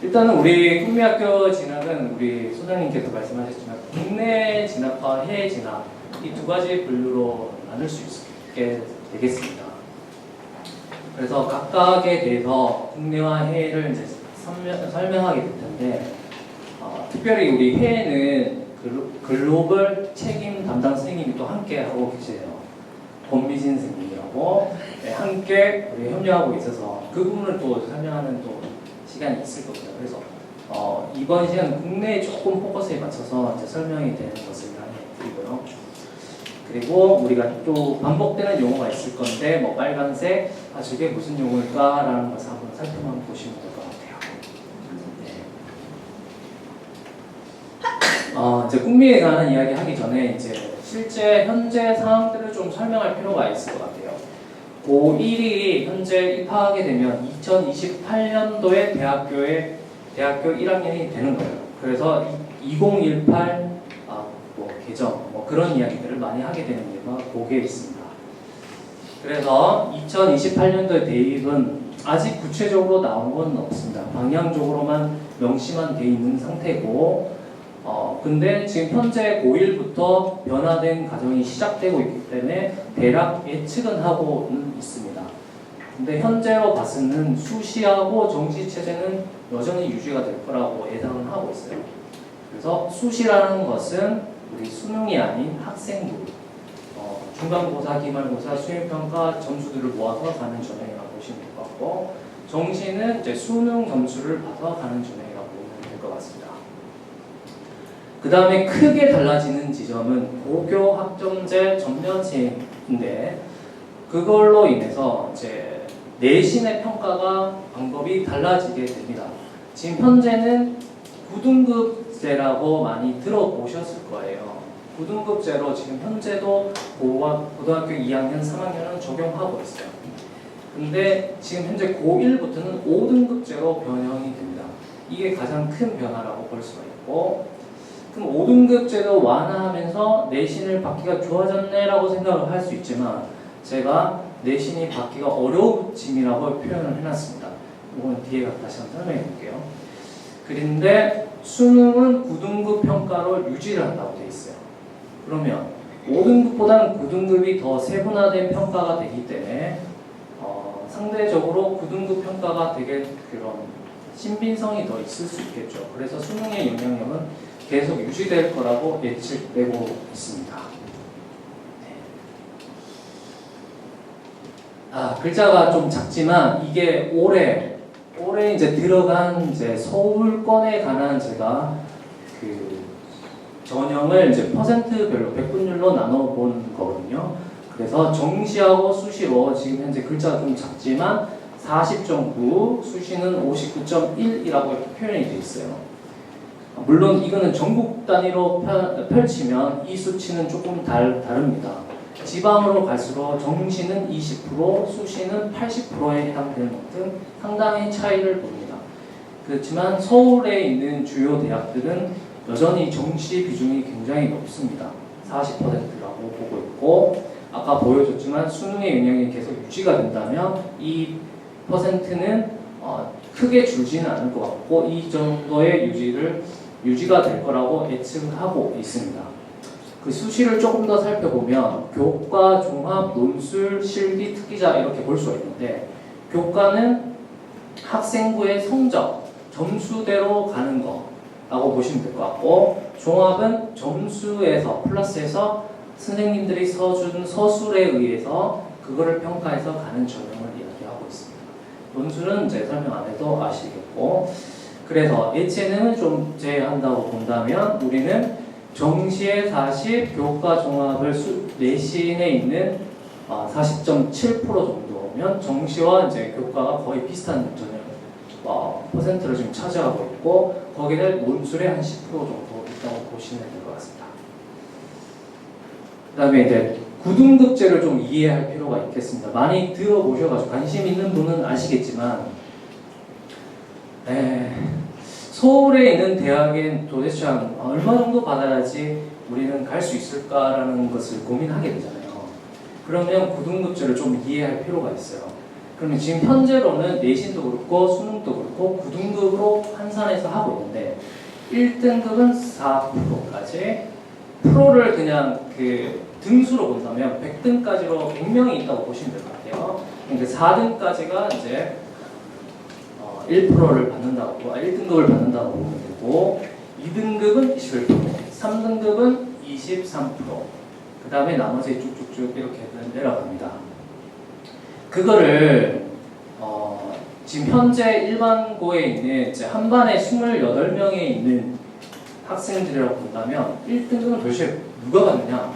Speaker 3: 일단은 우리 꿈미학교 진학은 우리 소장님께서 말씀하셨지만 국내 진학과 해외 진학 이 두 가지 분류로 나눌 수 있게 되겠습니다. 그래서 각각에 대해서 국내와 해외를 이제 설명하게 될 텐데, 특별히 우리 회에는 글로벌 책임 담당 선생님이 또 함께 하고 계세요. 권미진 선생님이라고 함께 우리 협력하고 있어서 그 부분을 또 설명하는 또 시간이 있을 겁니다. 그래서 이번 시간은 국내에 조금 포커스에 맞춰서 이제 설명이 되는 것을 드리고요. 그리고 우리가 또 반복되는 용어가 있을 건데 뭐 빨간색, 저게 무슨 용어일까라는 것을 한번 살펴만 보시면 될 것 같아요. 이제 꿈미에 관한 이야기 하기 전에 이제 실제 현재 상황들을 좀 설명할 필요가 있을 것 같아요. 고1이 현재 입학하게 되면 2028년도에 대학교 1학년이 되는 거예요. 그래서 2018 개정 그런 이야기들을 많이 하게 되는 이유가 거기에 있습니다. 그래서 2028년도의 대입은 아직 구체적으로 나온 건 없습니다. 방향적으로만 명시만 돼 있는 상태고 근데 지금 현재 고1부터 변화된 과정이 시작되고 있기 때문에 대략 예측은 하고는 있습니다. 근데 현재로 봐서는 수시하고 정시 체제는 여전히 유지가 될 거라고 예상을 하고 있어요. 그래서 수시라는 것은 우리 수능이 아닌 학생부, 중간고사, 기말고사, 수행평가 점수들을 모아서 가는 전형이라고 보시면 될 것 같고, 정시는 이제 수능 점수를 봐서 가는 전형이라고 보면 될 것 같습니다. 그 다음에 크게 달라지는 지점은 고교 학점제 전면시인데 그걸로 인해서 이제 내신의 평가가 방법이 달라지게 됩니다. 지금 현재는 9등급제라고 많이 들어보셨을 거예요. 9등급제로 지금 현재도 고등학교 2학년, 3학년은 적용하고 있어요. 근데 지금 현재 고1부터는 5등급제로 변형이 됩니다. 이게 가장 큰 변화라고 볼 수가 있고, 그럼 5등급제도 완화하면서 내신을 받기가 좋아졌네라고 생각을 할 수 있지만 제가 내신이 받기가 어려움짐이라고 표현을 해놨습니다. 이건 뒤에 다시 한번 설명해 볼게요. 그런데 수능은 9등급 평가로 유지를 한다고 되어 있어요. 그러면 5등급보다는 9등급이 더 세분화된 평가가 되기 때문에 상대적으로 9등급 평가가 되게 그런 신빙성이 더 있을 수 있겠죠. 그래서 수능의 영향력은 계속 유지될 거라고 예측되고 있습니다. 글자가 좀 작지만 이게 올해 이제 들어간 이제 서울권에 관한 제가 그 전형을 이제 퍼센트별로 백분율로 나눠본 거거든요. 그래서 정시하고 수시로 지금 현재 글자가 좀 작지만 40.9, 수시는 59.1이라고 표현이 되어 있어요. 물론 이거는 전국 단위로 펼치면 이 수치는 조금 다릅니다. 지방으로 갈수록 정시는 20%, 수시는 80%에 해당되는 등 상당히 차이를 봅니다. 그렇지만 서울에 있는 주요 대학들은 여전히 정시 비중이 굉장히 높습니다. 40%라고 보고 있고, 아까 보여줬지만 수능의 영향이 계속 유지가 된다면 이 퍼센트는 크게 줄지는 않을 것 같고 이 정도의 유지가 될 거라고 예측하고 있습니다. 그 수시를 조금 더 살펴보면 교과, 종합, 논술, 실기, 특기자 이렇게 볼 수가 있는데 교과는 학생부의 성적, 점수대로 가는 거라고 보시면 될 것 같고 종합은 점수에서 플러스해서 선생님들이 써준 서술에 의해서 그거를 평가해서 가는 전형을 이야기하고 있습니다. 논술은 이제 설명 안 해도 아시겠고 그래서 예체능을 좀 제한다고 본다면 우리는 정시에 40, 교과 종합을 내신에 있는 40.7% 정도면 정시와 이제 교과가 거의 비슷한 전형 퍼센트를 지금 차지하고 있고 거기에 논술에 한 10% 정도 있다고 보시면 될 것 같습니다. 그 다음에 이제 9등급제를 좀 이해할 필요가 있겠습니다. 많이 들어보셔가지고 관심 있는 분은 아시겠지만 서울에 있는 대학엔 도대체 얼마 정도 받아야지 우리는 갈 수 있을까라는 것을 고민하게 되잖아요. 그러면 9등급제를 좀 이해할 필요가 있어요. 그러면 지금 현재로는 내신도 그렇고 수능도 그렇고 9등급으로 환산해서 하고 있는데 1등급은 4%까지 프로를 그냥 그 등수로 본다면 100등까지로 100명이 있다고 보시면 될 것 같아요. 그러니까 4등까지가 이제 1%를 받는다고, 1등급을 받는다고 보면 되고 2등급은 21%, 3등급은 23%, 그 다음에 나머지 쭉쭉쭉 이렇게 내려갑니다. 그거를 지금 현재 일반고에 있는 이제 한 반에 28명에 있는 학생들이라고 본다면 1등급은 도대체 누가 받느냐?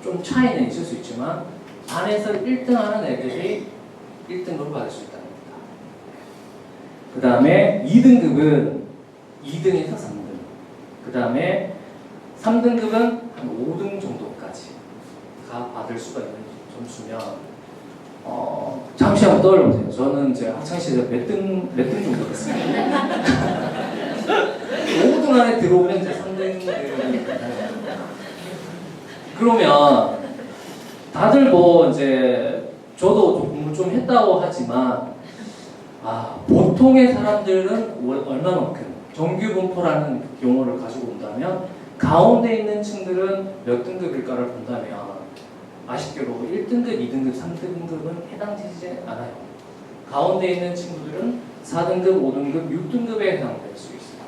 Speaker 3: 좀 차이는 있을 수 있지만 반에서 1등 하는 애들이 1등급을 받을 수 있다는 겁니다. 그 다음에 2등급은 2등에서 3등, 그 다음에 3등급은 한 5등 정도까지가 받을 수가 있는 점수면 잠시 한번 떠올려보세요. 저는 이제 학창시절 몇 등 정도 됐어요. 5등 안에 들어오면 이제 3등. 그러면 다들 뭐 이제 저도 공부 좀 했다고 하지만 보통의 사람들은 얼마만큼 정규분포라는 용어를 가지고 온다면 가운데 있는 층들은 몇 등급일까를 본다면 아쉽게도 1등급, 2등급, 3등급은 해당되지 않아요. 가운데 있는 친구들은 4등급, 5등급, 6등급에 해당될 수 있어요.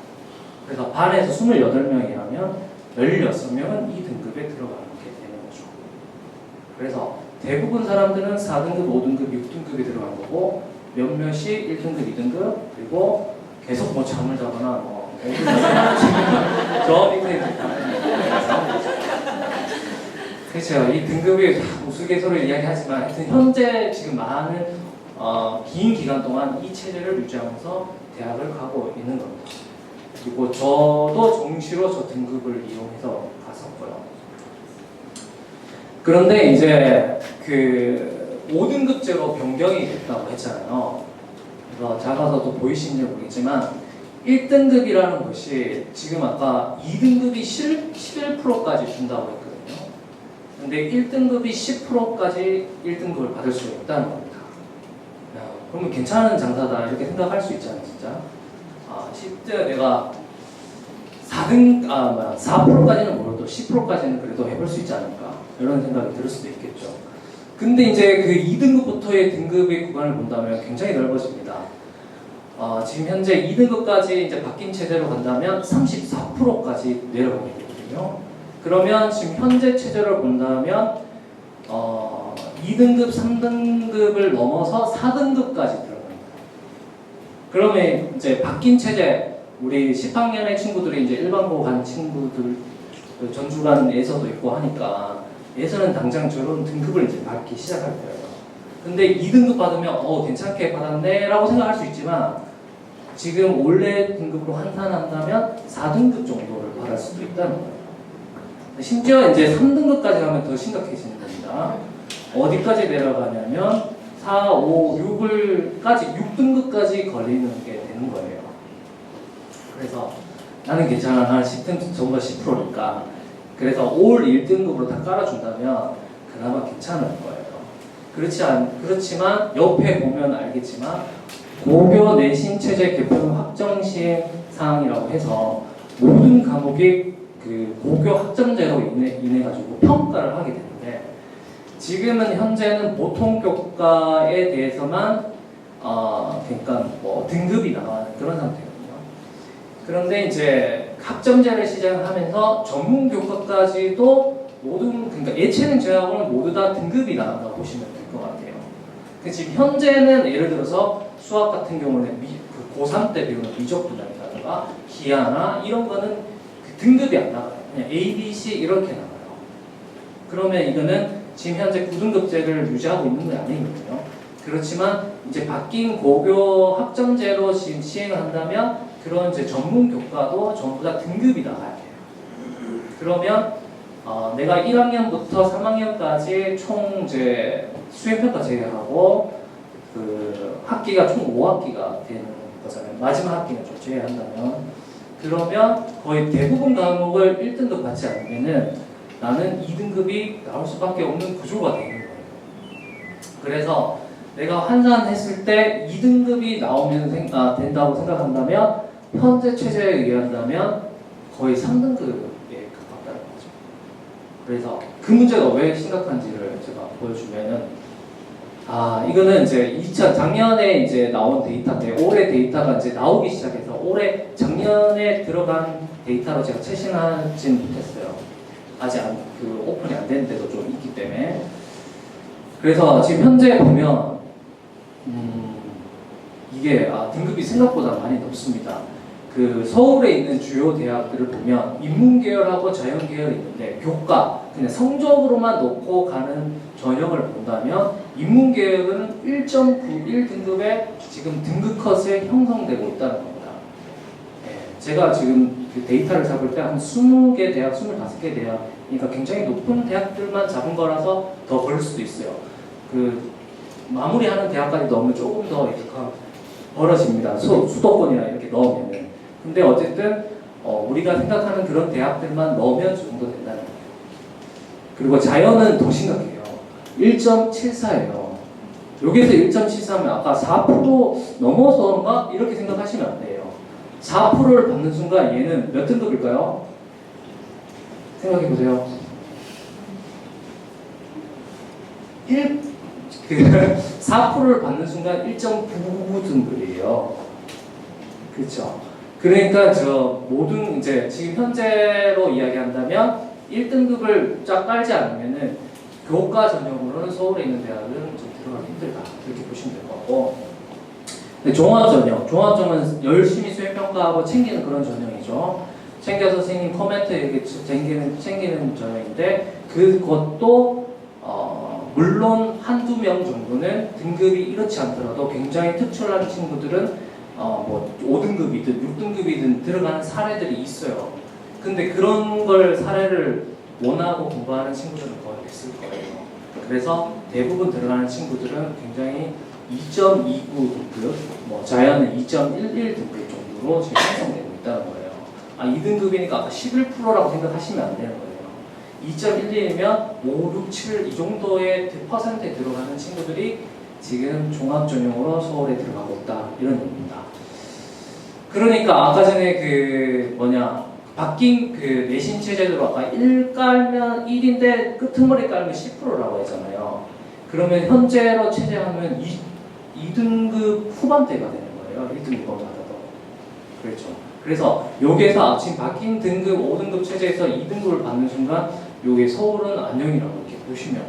Speaker 3: 그래서 반에서 28명이라면 16명은 2등급에 들어가게 되는 거죠. 그래서 대부분 사람들은 4등급, 5등급, 6등급에 들어간 거고 몇몇이 1등급, 2등급 그리고 계속 뭐 잠을 자거나 뭐 저 밑에 그렇죠. 이 등급이 우스갯소리를 이야기하지만 하여튼 현재 지금 많은 긴 기간 동안 이 체제를 유지하면서 대학을 가고 있는 겁니다. 그리고 저도 정시로 저 등급을 이용해서 갔었고요. 그런데 이제 그 5등급제로 변경이 됐다고 했잖아요. 그래서 작아서도 보이시는지 모르겠지만 1등급이라는 것이 지금 아까 2등급이 11%까지 준다고 했거든요. 근데 1등급이 10%까지 1등급을 받을 수 있다는 겁니다. 야, 그러면 괜찮은 장사다 이렇게 생각할 수 있잖아요, 진짜. 실제 내가 4%까지는 모르도 10%까지는 그래도 해볼 수 있지 않을까 이런 생각이 들 수도 있겠죠. 근데 이제 그 2등급부터의 등급의 구간을 본다면 굉장히 넓어집니다. 지금 현재 2등급까지 이제 바뀐 체제로 간다면 34%까지 내려가게 되거든요. 그러면 지금 현재 체제를 본다면 2등급, 3등급을 넘어서 4등급까지 들어갑니다. 그러면 이제 바뀐 체제, 우리 10학년의 친구들이 이제 일반고 간 친구들 전주간에서도 있고 하니까 예서는 당장 저런 등급을 이제 받기 시작할 거예요. 근데 2등급 받으면 괜찮게 받았네 라고 생각할 수 있지만 지금 원래 등급으로 환산한다면 4등급 정도를 받을 수도 있다는 거예요. 심지어 이제 3등급까지 가면 더 심각해지는 겁니다. 어디까지 내려가냐면 4, 5, 6등급까지 걸리는 게 되는 거예요. 그래서 나는 괜찮아. 나는 10등 전부 10%니까. 그래서 올 1등급으로 다 깔아준다면 그나마 괜찮을 거예요. 그렇지만 옆에 보면 알겠지만 고교 내신 체제 개편 확정 시행 사항이라고 해서 모든 과목이 그 고교 학점제로 인해 가지고 평가를 하게 되는데 지금은 현재는 보통 교과에 대해서만 그러니까 뭐 등급이 나가는 그런 상태거든요. 그런데 이제 학점제를 시작하면서 전문 교과까지도 모든 그러니까 예체능 제약은 모두 다 등급이 나간다고 보시면 될 것 같아요. 지금 현재는 예를 들어서 수학 같은 경우는 고3 때 배우는 미적 분야라든가 기하나 이런 거는 그 등급이 안 나가요. 그냥 A, B, C 이렇게 나가요. 그러면 이거는 지금 현재 9등급제를 유지하고 있는 건 아니거든요. 그렇지만 이제 바뀐 고교 학점제로 지금 시행을 한다면 그런 이제 전문 교과도 전부 다 등급이 나가야 돼요. 그러면 내가 1학년부터 3학년까지 총 이제 수행평가 제외하고 그 학기가 총 5학기가 되는 거잖아요. 마지막 학기는 좀 제외한다면 그러면 거의 대부분 과목을 1등급 받지 않으면은 나는 2등급이 나올 수밖에 없는 구조가 되는 거예요. 그래서 내가 환산했을 때 2등급이 나오면 된다고 생각한다면 현재 체제에 의한다면 거의 3등급에 가깝다는 거죠. 그래서 그 문제가 왜 심각한지를 제가 보여주면은 이거는 이제 작년에 이제 나온 데이터인데 올해 데이터가 이제 나오기 시작해서 올해 작년에 들어간 데이터로 제가 최신하진 못했어요. 아직 오픈이 안 됐는데도 좀 있기 때문에. 그래서 지금 현재 보면 이게 등급이 생각보다 많이 높습니다. 그 서울에 있는 주요 대학들을 보면 인문계열하고 자연계열이 있는데 교과 그냥 성적으로만 놓고 가는 전형을 본다면 인문계열은 1.91 등급에 지금 등급 컷에 형성되고 있다는 겁니다. 제가 지금 그 데이터를 잡을 때 한 20개 대학, 25개 대학, 그러니까 굉장히 높은 대학들만 잡은 거라서 더 그럴 수도 있어요. 그 마무리하는 대학까지 넣으면 조금 더 이렇게 벌어집니다. 수도권이나 이렇게 넣으면은. 근데 어쨌든 우리가 생각하는 그런 대학들만 넣으면 그 정도 된다는 거예요. 그리고 자연은 더 심각해요. 1.74예요. 여기서 1.73면 아까 4% 넘어서인가? 이렇게 생각하시면 안 돼요. 4%를 받는 순간 얘는 몇 등급일까요? 생각해보세요. 4%를 받는 순간 1.99 등급이에요. 그렇죠? 그러니까 모든 이제 지금 현재로 이야기한다면 1등급을 쫙 깔지 않으면은 교과 전형으로는 서울에 있는 대학은 좀 들어가기 힘들다. 이렇게 보시면 될 것 같고. 근데 종합전형은 열심히 수행평가하고 챙기는 그런 전형이죠. 챙겨서 선생님 코멘트 이렇게 챙기는 전형인데 그것도 물론 한두 명 정도는 등급이 이렇지 않더라도 굉장히 특출난 친구들은 5등급이든 6등급이든 들어가는 사례들이 있어요. 근데 그런 걸 사례를 원하고 공부하는 친구들은 거의 없을 거예요. 그래서 대부분 들어가는 친구들은 굉장히 2.29 등급, 자연은 2.11 등급 정도로 지금 형성되고 있다는 거예요. 2등급이니까 아까 11%라고 생각하시면 안 되는 거예요. 2.11이면 5, 6, 7 이 정도의 퍼센트에 들어가는 친구들이 지금 종합전형으로 서울에 들어가고 있다. 이런 얘기입니다. 그러니까 아까 전에 바뀐 그 내신 체제대로 아까 1 깔면 1인데 끄트머리 깔면 10%라고 했잖아요. 그러면 현재로 체제하면 2등급 후반대가 되는 거예요. 1등급보다 더. 그렇죠. 그래서 여기에서 지금 바뀐 등급 5등급 체제에서 2등급을 받는 순간 여기 서울은 안녕이라고 이렇게 보시면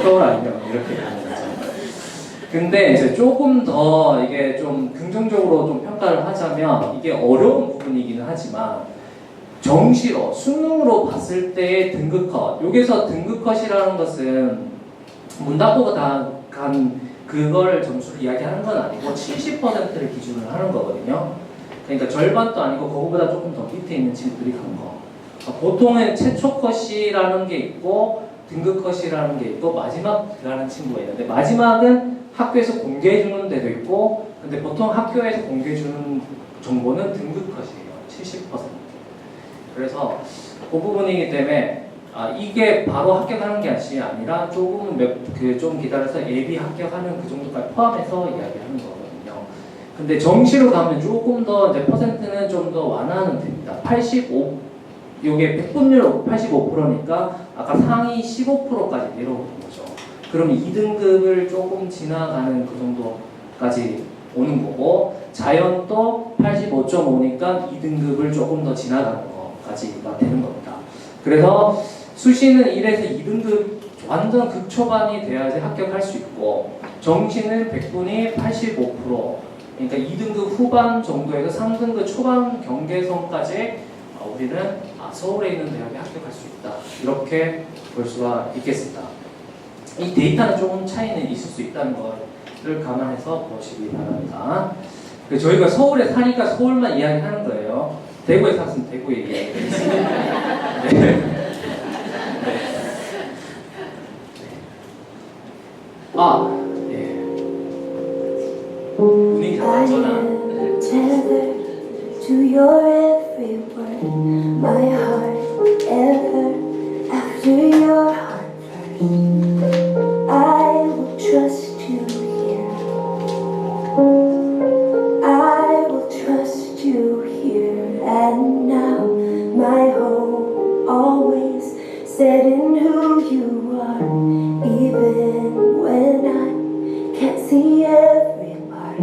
Speaker 3: 서울 안녕 이렇게 되는 거죠. 근데 이제 조금 더 이게 좀 긍정적으로 좀 평가를 하자면 이게 어려운 부분이기는 하지만 정시로 수능으로 봤을 때의 등급 컷 여기서 등급 컷이라는 것은 문 닫고 다 간 그걸 점수를 이야기하는 건 아니고 70%를 기준으로 하는 거거든요. 그러니까 절반도 아니고 그거보다 조금 더 밑에 있는 친구들이 간 거. 보통은 최초 컷이라는 게 있고 등급 컷이라는 게 있고 마지막이라는 친구가 있는데 마지막은 학교에서 공개해 주는 데도 있고 근데 보통 학교에서 공개해 주는 정보는 등급 컷이에요. 70%. 그래서 그 부분이기 때문에 이게 바로 합격하는 게 아니라 조금 좀 기다려서 예비 합격하는 그 정도까지 포함해서 이야기하는 거거든요. 근데 정시로 가면 조금 더 이제 퍼센트는 좀 더 완화는 됩니다. 85 이게 백분율 85%니까 아까 상위 15%까지 내려오는 거죠. 그럼 2등급을 조금 지나가는 그 정도까지 오는 거고 자연도 85.5니까 2등급을 조금 더 지나가는 거까지가 되는 겁니다. 그래서 수시는 1에서 2등급 완전 극초반이 돼야지 합격할 수 있고 정시는 100분이 85% 그러니까 2등급 후반 정도에서 3등급 초반 경계선까지 우리는 서울에 있는 대학에 합격할 수 있다. 이렇게 볼 수가 있겠습니다. 이 데이터는 조금 차이는 있을 수 있다는 것을 감안해서 보시기 바랍니다. 저희가 서울에 사니까 서울만 이야기하는 거예요. 대구에 샀으면 대구에 이야기하겠습니다. 네. 예. 분위기 좋았잖아.
Speaker 4: To your every word, my heart ever after your heart first. I will trust you here. I will trust you here and now. My hope always set in who you are, even when I can't see every part.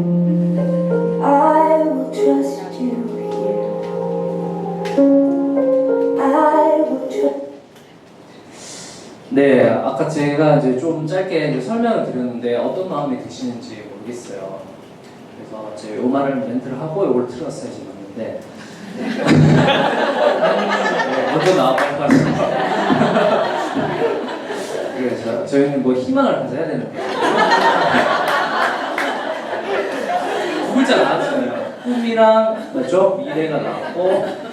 Speaker 3: 제가 이제 좀 짧게 이제 설명을 드렸는데 어떤 마음이 드시는지 모르겠어요. 그래서 이제 요 말을 멘트를 하고 요걸 틀었어야지 맞는데 먼저 나와봐요. 그래서 저희는 뭐 희망을 가져야 되는데 두 글자 나왔잖아요. 꿈이랑 뭐죠? 미래가 나왔고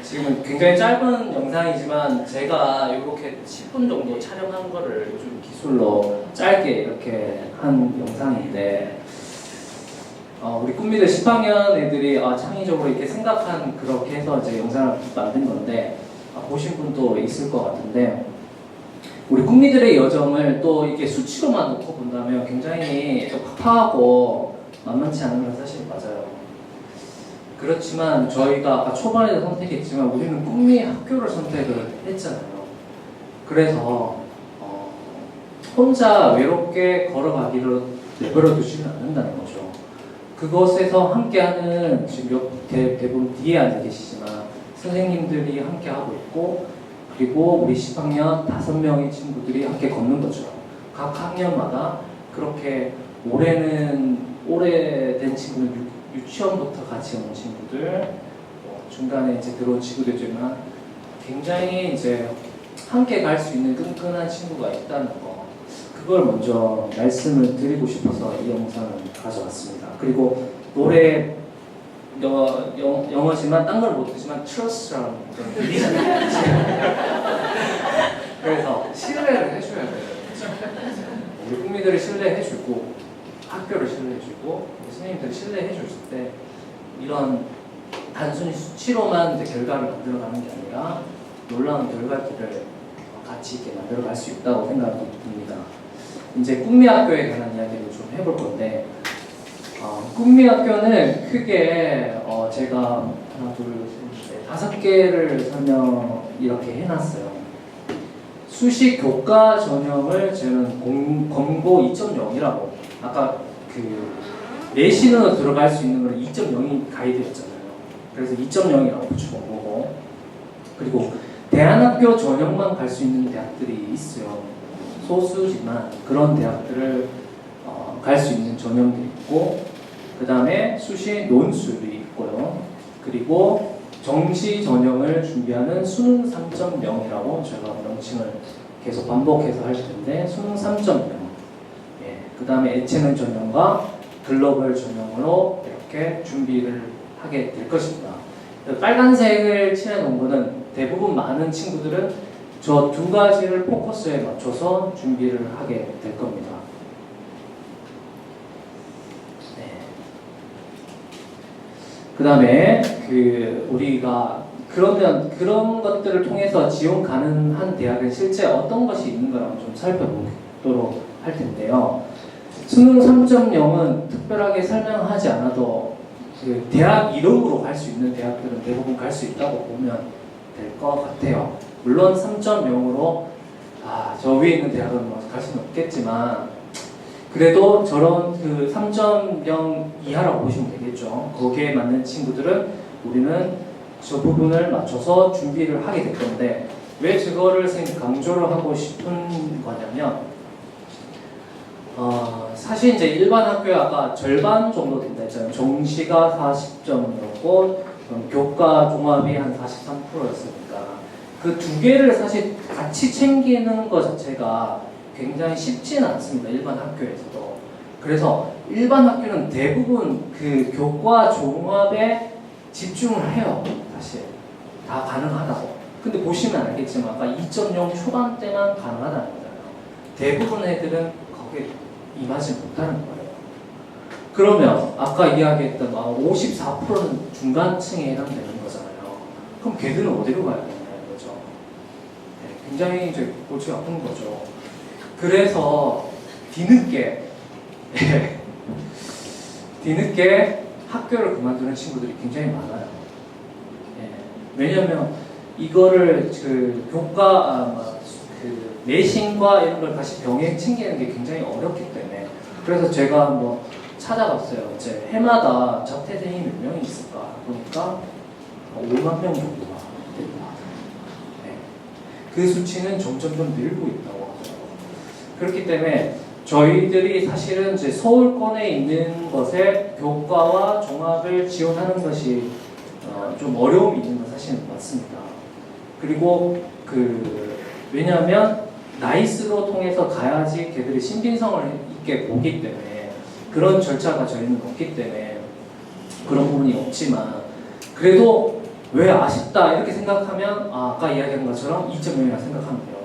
Speaker 3: 지금은 굉장히 짧은 영상이지만 제가 이렇게 10분 정도 촬영한 거를 요즘 기술로 짧게 이렇게 한 영상인데 우리 꿈미들 10학년 애들이 창의적으로 이렇게 생각한 그렇게 해서 이제 영상을 만든 건데 보신 분도 있을 것 같은데 우리 꿈미들의 여정을 또 이렇게 수치로만 놓고 본다면 굉장히 또 팍팍하고 만만치 않은 건 사실 맞아요. 그렇지만 저희가 아까 초반에도 선택했지만 우리는 꿈미 학교를 선택을 했잖아요. 그래서 혼자 외롭게 걸어가기로 내버려 두지는 않는다는 거죠. 그것에서 함께하는 지금 대부분 뒤에 앉아 계시지만 선생님들이 함께하고 있고 그리고 우리 10학년 5명의 친구들이 함께 걷는 거죠. 각 학년마다 그렇게 오래된 친구는 유치원부터 같이 온 친구들, 중간에 이제 들어온 친구들이지만 굉장히 이제 함께 갈 수 있는 끈끈한 친구가 있다는 거, 그걸 먼저 말씀을 드리고 싶어서 이 영상을 가져왔습니다. 그리고 노래 영어지만 딴 걸 못하지만 trust라는 그런 의미잖아요. 그래서 신뢰를 해줘야 돼요. 우리 꿈미들을 신뢰해주고 학교를 신뢰해주고 선생님들을 신뢰해줬을 때 이런 단순히 수치로만 이제 결과를 만들어가는 게 아니라 놀라운 결과들을 같이 있게 만들어갈 수 있다고 생각이 듭니다. 이제 꿈미학교에 관한 이야기를 좀 해볼 건데 꿈미학교는 크게 제가 하나, 둘, 셋, 넷, 5개를 설명 이렇게 해놨어요. 수시 교과 전형을 저는 검고 2.0이라고 아까 그 내신으로 들어갈 수 있는 건 2.0이 가이드였잖아요. 그래서 2.0이라고 붙여본 거고 그리고 대안학교 전형만 갈 수 있는 대학들이 있어요. 소수지만 그런 대학들을 갈 수 있는 전형들이 있고 그 다음에 수시 논술이 있고요. 그리고 정시 전형을 준비하는 수능 3.0이라고 제가 명칭을 계속 반복해서 할 텐데 수능 3.0 그 다음에 예체능 전형과 글로벌 전형으로 이렇게 준비를 하게 될 것입니다. 빨간색을 칠해놓은 거는 대부분 많은 친구들은 저 두 가지를 포커스에 맞춰서 준비를 하게 될 겁니다. 그 다음에 우리가 그러면 그런 것들을 통해서 지원 가능한 대학은 실제 어떤 것이 있는가를 좀 살펴보도록 할 텐데요. 수능 3.0은 특별하게 설명하지 않아도 그 대학 이름으로 갈 수 있는 대학들은 대부분 갈 수 있다고 보면 될 것 같아요. 물론 3.0으로 저 위에 있는 대학은 뭐 갈 수는 없겠지만 그래도 저런 그 3.0 이하라고 보시면 되겠죠. 거기에 맞는 친구들은 우리는 저 부분을 맞춰서 준비를 하게 될 건데 왜 그거를 강조를 하고 싶은 거냐면 사실 이제 일반 학교에 아까 절반 정도 된다 했잖아요. 정시가 40점이었고 교과 종합이 한 43%였으니까 그 두 개를 사실 같이 챙기는 것 자체가 굉장히 쉽지는 않습니다. 일반 학교에서도. 그래서 일반 학교는 대부분 그 교과 종합에 집중을 해요. 사실 다 가능하다고. 근데 보시면 알겠지만 아까 2.0 초반 때만 가능하다는 거잖아요. 대부분 애들은 거기에 임하지 못하는 거예요. 그러면 아까 이야기했던 54%는 중간층에 해당되는 거잖아요. 그럼 걔들은 어디로 가야 되나요? 거죠. 굉장히 이제 골치 아픈 거죠. 그래서 뒤늦게 학교를 그만두는 친구들이 굉장히 많아요. 왜냐하면 이거를 그 교과 그 내신과 이런 걸 다시 병행 챙기는 게 굉장히 어렵기 때문에 그래서 제가 한번 찾아봤어요. 이제 해마다 자퇴생이 몇 명이 있을까 보니까 5만 명 정도가 된다. 그 수치는 점점 늘고 있다고 하더라고요. 그렇기 때문에 저희들이 사실은 이제 서울권에 있는 것에 교과와 종합을 지원하는 것이 좀 어려움이 있는 건 사실은 맞습니다. 그리고 왜냐하면 나이스로 통해서 가야지 걔들이 신빙성을 있게 보기 때문에 그런 절차가 저희는 없기 때문에 그런 부분이 없지만 그래도 왜 아쉽다 이렇게 생각하면 아까 이야기한 것처럼 2.0이라 생각하면 돼요.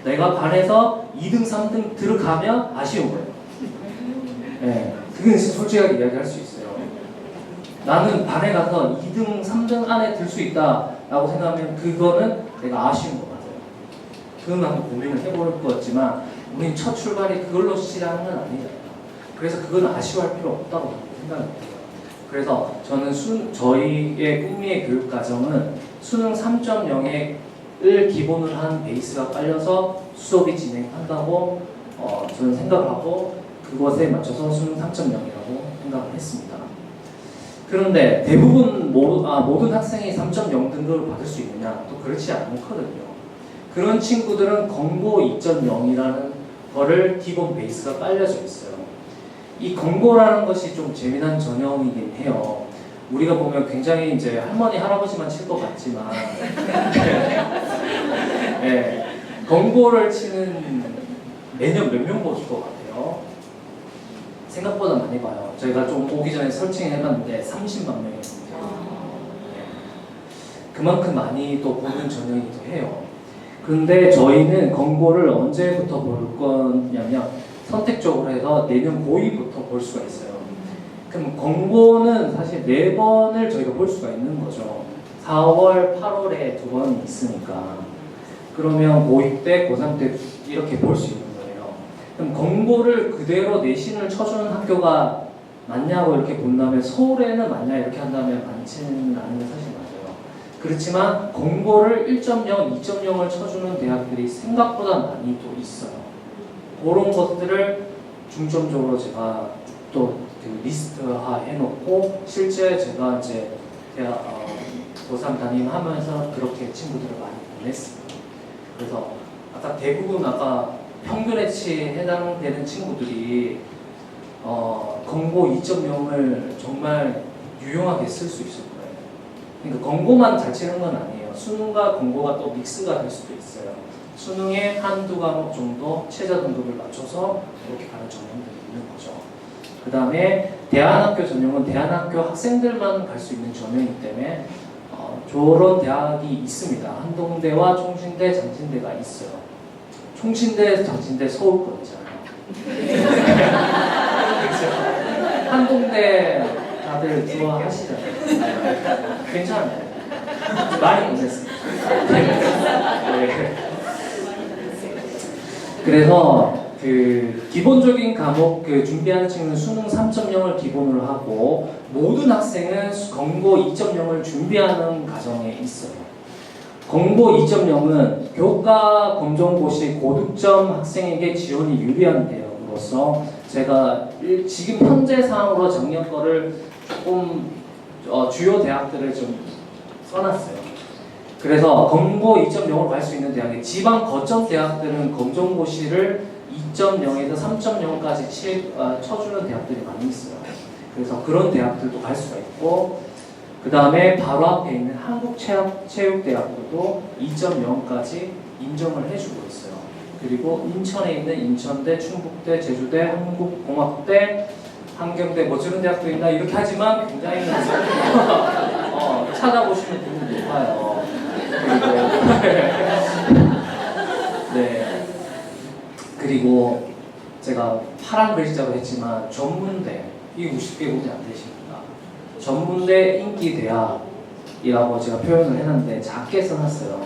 Speaker 3: 내가 반에서 2등, 3등 들어가면 아쉬운 거예요. 네, 그건 솔직하게 이야기할 수 있어요. 나는 반에 가서 2등, 3등 안에 들 수 있다라고 생각하면 그거는 내가 아쉬운 거 맞아요. 그건 한번 고민을 해볼 거지만 우린 첫 출발이 그걸로 시작하는 건 아니잖아요. 그래서 그건 아쉬워할 필요 없다고 생각합니다. 그래서 저는 저희의 꿈미의 교육과정은 수능 3.0을 기본으로 한 베이스가 깔려서 수업이 진행한다고 저는 생각을 하고 그것에 맞춰서 수능 3.0이라고 생각을 했습니다. 그런데 대부분 모든 학생이 3.0 등급을 받을 수 있느냐? 또 그렇지 않거든요. 그런 친구들은 권고 2.0이라는 거를 기본 베이스가 깔려져 있어요. 이 권고라는 것이 좀 재미난 전형이긴 해요. 우리가 보면 굉장히 이제 할머니, 할아버지만 칠 것 같지만 네, 권고를 치는 매년 몇 명 보실 것 같아요? 생각보다 많이 봐요. 저희가 좀 오기 전에 설칭해봤는데 30만 명이었습니다. 네. 그만큼 많이 또 보는 전형이기도 해요. 그런데 저희는 권고를 언제부터 볼 거냐면 선택적으로 해서 내년 고2부터 볼 수가 있어요. 그럼 권고는 사실 4번을 저희가 볼 수가 있는 거죠. 4월, 8월에 2번이 있으니까. 그러면 고2 때, 고3 때 이렇게 볼 수 있는 거예요. 그럼 권고를 그대로 내신을 쳐주는 학교가 맞냐고 이렇게 본다면 서울에는 맞냐 이렇게 한다면 많지는 않은 게 사실 맞아요. 그렇지만 권고를 1.0, 2.0을 쳐주는 대학들이 생각보다 많이 또 있어요. 그런 것들을 중점적으로 제가 또 리스트화 해놓고 실제 제가 이제 고3 담임하면서 그렇게 친구들을 많이 보냈습니다. 그래서 대부분 평균치에 해당되는 친구들이 권고 2.0을 정말 유용하게 쓸 수 있을 거예요. 그러니까 권고만 잘 치는 건 아니에요. 수능과 권고가 또 믹스가 될 수도 있어요. 수능에 한두 과목 정도 최저 등급을 맞춰서 이렇게 가는 전형들이 있는 거죠. 그 다음에 대안학교 전형은 대안학교 학생들만 갈 수 있는 전형이기 때문에 저런 대학이 있습니다. 한동대와 총신대, 장신대가 있어요. 총신대, 장신대 서울권이잖아요. 그렇죠? 한동대 다들 좋아하시잖아요. 괜찮아요. 많이 보냈습니다. 네. 그래서 기본적인 과목 준비하는 친구는 수능 3.0을 기본으로 하고 모든 학생은 권고 2.0을 준비하는 과정에 있어요. 권고 2.0은 교과 검정고시 고득점 학생에게 지원이 유리한 대학으로서 제가 지금 현재 상황으로 작년 거를 조금 주요 대학들을 좀 써놨어요. 그래서 권고 2.0으로 갈 수 있는 대학이 지방 거점 대학들은 검정고시를 2.0에서 3.0까지 쳐주는 대학들이 많이 있어요. 그래서 그런 대학들도 갈 수가 있고 그 다음에 바로 앞에 있는 한국체육대학교도 2.0까지 인정을 해주고 있어요. 그리고 인천에 있는 인천대, 충북대, 제주대, 한국공학대, 한경대 뭐 저런 대학도 있나 이렇게 하지만 굉장히 찾아보시면 되게 높아요. 네. 그리고 제가 파란 글자로 했지만 전문대 이 50개 보지 안 되십니다. 전문대 인기 대학이라고 제가 표현을 해놨는데 작게 써놨어요.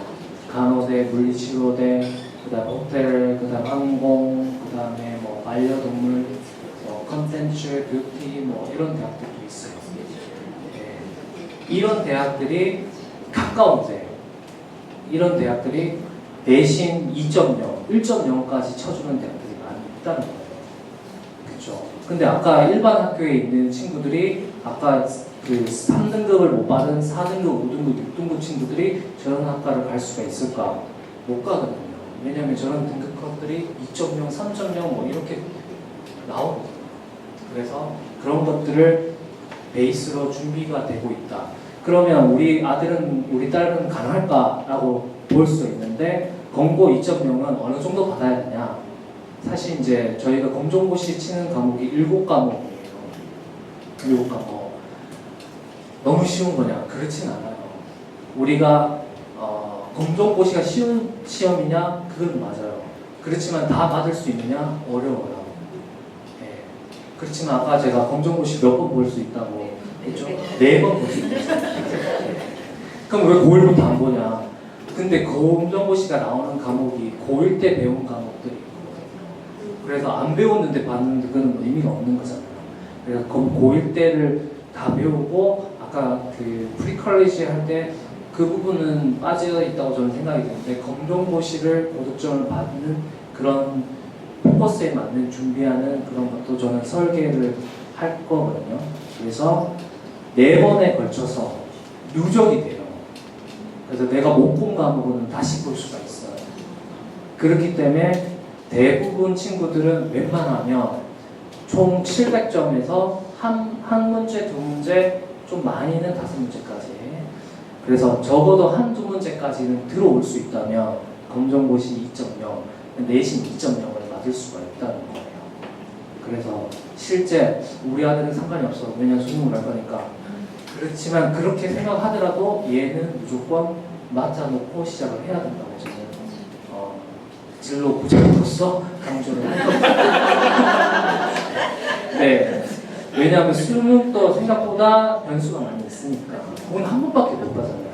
Speaker 3: 간호대, 물리치료대, 그다음 호텔, 그다음 항공, 그다음에 뭐 반려동물, 컨텐츠, 뷰티 뭐 이런 대학들도 있어요. 네. 이런 대학들이 가까운데 이런 대학들이 내신 2.0, 1.0까지 쳐주는 대학들이 많이 있다는 거예요. 그렇죠? 근데 아까 일반 학교에 있는 친구들이 아까 3등급을 못 받은 4등급, 5등급, 6등급 친구들이 저런 학과를 갈 수가 있을까? 못 가거든요. 왜냐하면 저런 등급컷들이 2.0, 3.0 뭐 이렇게 나오거든요. 그래서 그런 것들을 베이스로 준비가 되고 있다. 그러면 우리 아들은, 우리 딸은 가능할까라고 볼 수 있는데, 검고 2.0은 어느 정도 받아야 되냐? 사실 이제 저희가 검정고시 치는 과목이 7과목이에요. 7과목. 너무 쉬운 거냐? 그렇진 않아요. 우리가 검정고시가 쉬운 시험이냐? 그건 맞아요. 그렇지만 다 받을 수 있느냐? 어려워요. 네. 그렇지만 아까 제가 검정고시 몇 번 볼 수 있다고 했죠? 4번 볼 수 있다. 그럼 왜 고1부터 안 보냐? 근데 검정고시가 나오는 과목이 고1 때 배운 과목들이 있거든요. 그래서 안 배웠는데 봤는데 그건 의미가 없는 거잖아요. 그래서 고1 때를 다 배우고 아까 그 프리컬리지 할 때 그 부분은 빠져 있다고 저는 생각이 드는데, 검정고시를 고득점을 받는 그런 포커스에 맞는 준비하는 그런 것도 저는 설계를 할 거거든요. 그래서 4번에 걸쳐서 누적이 돼요. 그래서 내가 못 본 과목은 다시 볼 수가 있어요. 그렇기 때문에 대부분 친구들은 웬만하면 총 700점에서 한 문제, 두 문제, 좀 많이는 5문제까지. 그래서 적어도 한두 문제까지는 들어올 수 있다면 검정고시 2.0, 내신 2.0을 맞을 수가 있다는 거예요. 그래서 실제 우리 아들은 상관이 없어. 왜냐면 수능을 할 거니까. 그렇지만 그렇게 생각하더라도 얘는 무조건 맞아놓고 시작을 해야 된다고 저는 진로 부장으로서 강조를 합니다. 네. 왜냐하면 수능도 생각보다 변수가 많이 있으니까. 그건 한 번밖에 못 가잖아요.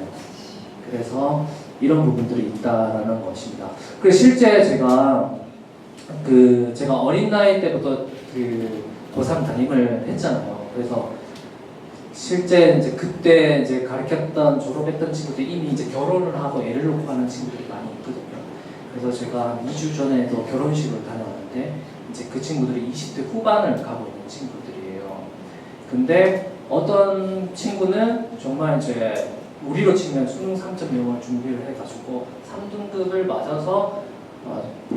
Speaker 3: 그래서 이런 부분들이 있다라는 것입니다. 그래서 실제 제가 어린 나이 때부터 그 고3 담임을 했잖아요. 그래서 실제 이제 그때 이제 가르쳤던 졸업했던 친구들이 이미 이제 결혼을 하고 애를 놓고 하는 친구들이 많이 있거든요. 그래서 제가 2주 전에도 결혼식을 다녀왔는데 이제 그 친구들이 20대 후반을 가고 있는 친구들이에요. 근데 어떤 친구는 정말 이제 우리로 치면 수능 3.0을 준비를 해가지고 3등급을 맞아서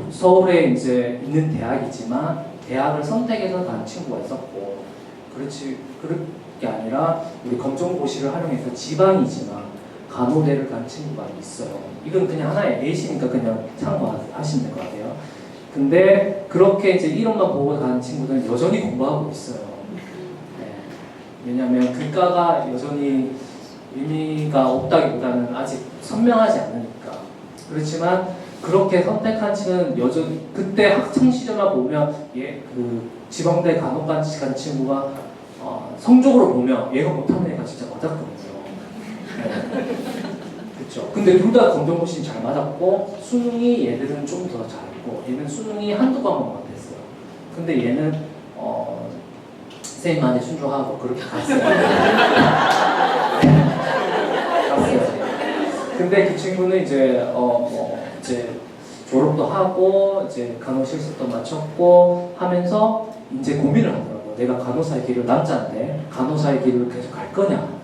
Speaker 3: 서울에 이제 있는 대학이지만 대학을 선택해서 간 친구가 있었고, 그게 아니라 우리 검정고시를 활용해서 지방이지만 간호대를 간 친구가 있어요. 이건 그냥 하나의 예시니까 그냥 참고하시면 될 것 같아요. 근데 그렇게 이제 이론만 보고 가는 친구들은 여전히 공부하고 있어요. 네. 왜냐하면 글과가 여전히 의미가 없다기보다는 아직 선명하지 않으니까. 그렇지만 그렇게 선택한 친구는 여전히 그때 학창 시절만 보면 그 지방대 간호관 간 친구가 성적으로 보면 얘가 못하는 애가 진짜 맞았거든요. 네. 그렇죠. 근데 둘 다 검정고시 잘 맞았고 수능이 얘들은 좀 더 잘했고 얘는 수능이 한두 과목만 됐어요. 근데 얘는 선생님 많이 순종하고 그렇게 갔어요. 갔어요. 근데 그 친구는 이제 이제 졸업도 하고 이제 간호 실습도 마쳤고 하면서 이제 고민을 하더라고요. 내가 간호사의 길을 남자인데 간호사의 길을 계속 갈 거냐.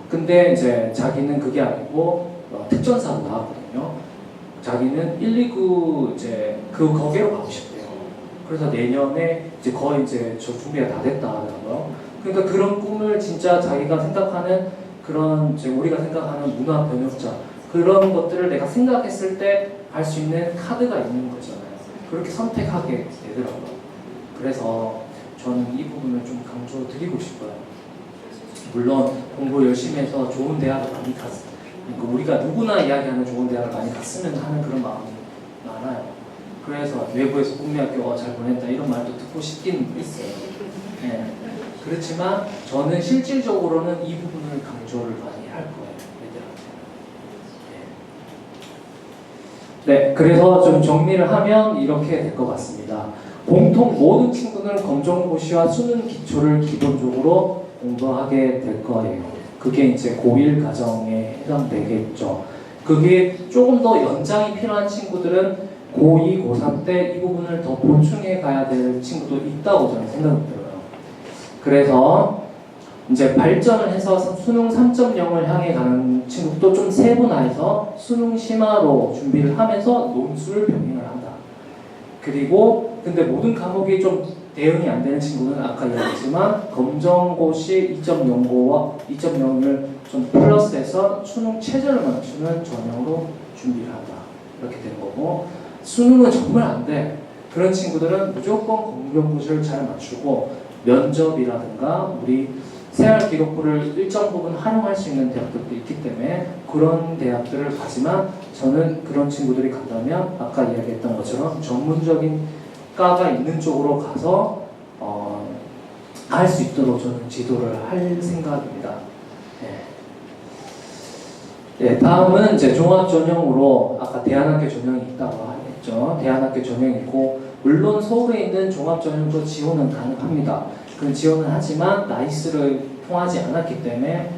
Speaker 3: 근데 이제 자기는 그게 아니고 특전사로 나왔거든요. 자기는 119 이제 거기로 가고 싶대요. 그래서 내년에 이제 거의 이제 저 준비가 다 됐다 하더라고요. 그러니까 그런 꿈을 진짜 자기가 생각하는 그런 이제 우리가 생각하는 문화 번역자 그런 것들을 내가 생각했을 때 할 수 있는 카드가 있는 거잖아요. 그렇게 선택하게 되더라고요. 그래서 저는 이 부분을 좀 강조드리고 싶어요. 물론 공부 열심히 해서 좋은 대학을 많이 그러니까 우리가 누구나 이야기하는 좋은 대학을 많이 갔으면 하는 그런 마음이 많아요. 그래서 외부에서 꿈미학교 잘 보냈다 이런 말도 듣고 싶긴 있어요. 네. 그렇지만 저는 실질적으로는 이 부분을 강조를 많이 할 거예요. 네, 그래서 좀 정리를 하면 이렇게 될 것 같습니다. 공통 모든 친구는 검정고시와 수능 기초를 기본적으로 공부하게 될 거예요. 그게 이제 고1 과정에 해당되겠죠. 그게 조금 더 연장이 필요한 친구들은 고2, 고3 때 이 부분을 더 보충해 가야 될 친구도 있다고 저는 생각이 들어요. 그래서 이제 발전을 해서 수능 3.0을 향해 가는 친구도 좀 세분화해서 수능 심화로 준비를 하면서 논술 병행을 한다. 그리고 근데 모든 과목이 좀 대응이 안 되는 친구는 아까 이야기했지만 검정고시 2.0고와 2.0을 좀 플러스해서 수능 최저를 맞추는 전형으로 준비를 한다. 이렇게 되는 거고 수능은 정말 안 돼. 그런 친구들은 무조건 공정고시를 잘 맞추고 면접이라든가 우리 생활기록부를 일정 부분 활용할 수 있는 대학들도 있기 때문에 그런 대학들을 가지만 저는 그런 친구들이 간다면 아까 이야기했던 것처럼 전문적인 과가 있는 쪽으로 가서 할 수 있도록 저는 지도를 할 생각입니다. 네, 다음은 이제 종합 전형으로 아까 대안학교 전형이 있다고 했죠. 대안학교 전형이 있고 물론 서울에 있는 종합 전형도 지원은 가능합니다. 그 지원은 하지만 나이스를 통하지 않았기 때문에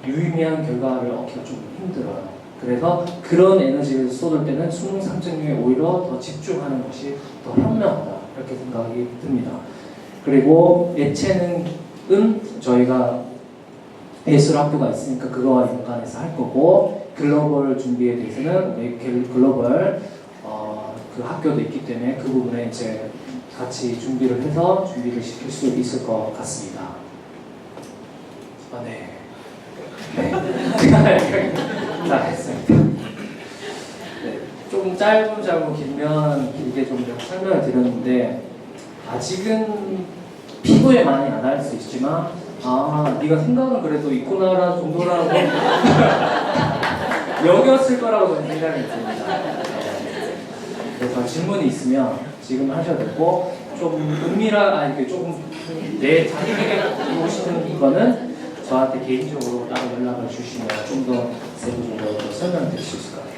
Speaker 3: 유의미한 결과를 얻기가 좀 힘들어요. 그래서 그런 에너지를 쏟을 때는 수능 3.0에 오히려 더 집중하는 것이 더 현명하다 이렇게 생각이 듭니다. 그리고 예체능은 저희가 예술학교가 있으니까 그거와 연관해서 할 거고 글로벌 준비에 대해서는 글로벌 그 학교도 있기 때문에 그 부분에 이제 같이 준비를 해서 준비를 시킬 수 있을 것 같습니다. 네. 다 했습니다. 네. 조금 짧고 길면 길게 좀 설명을 드렸는데 아직은 피부에 많이 안 할 수 있지만 네가 생각은 그래도 있구나라는 정도라고 여겼을 거라고 저는 생각이 듭니다. 그래서 질문이 있으면 지금 하셔도 되고 좀 이렇게 조금 내 자기에게 보고 싶은 거는 저한테 개인적으로 따로 연락을 주시면 좀 더 세부적으로 설명드릴 수 있을 것 같아요.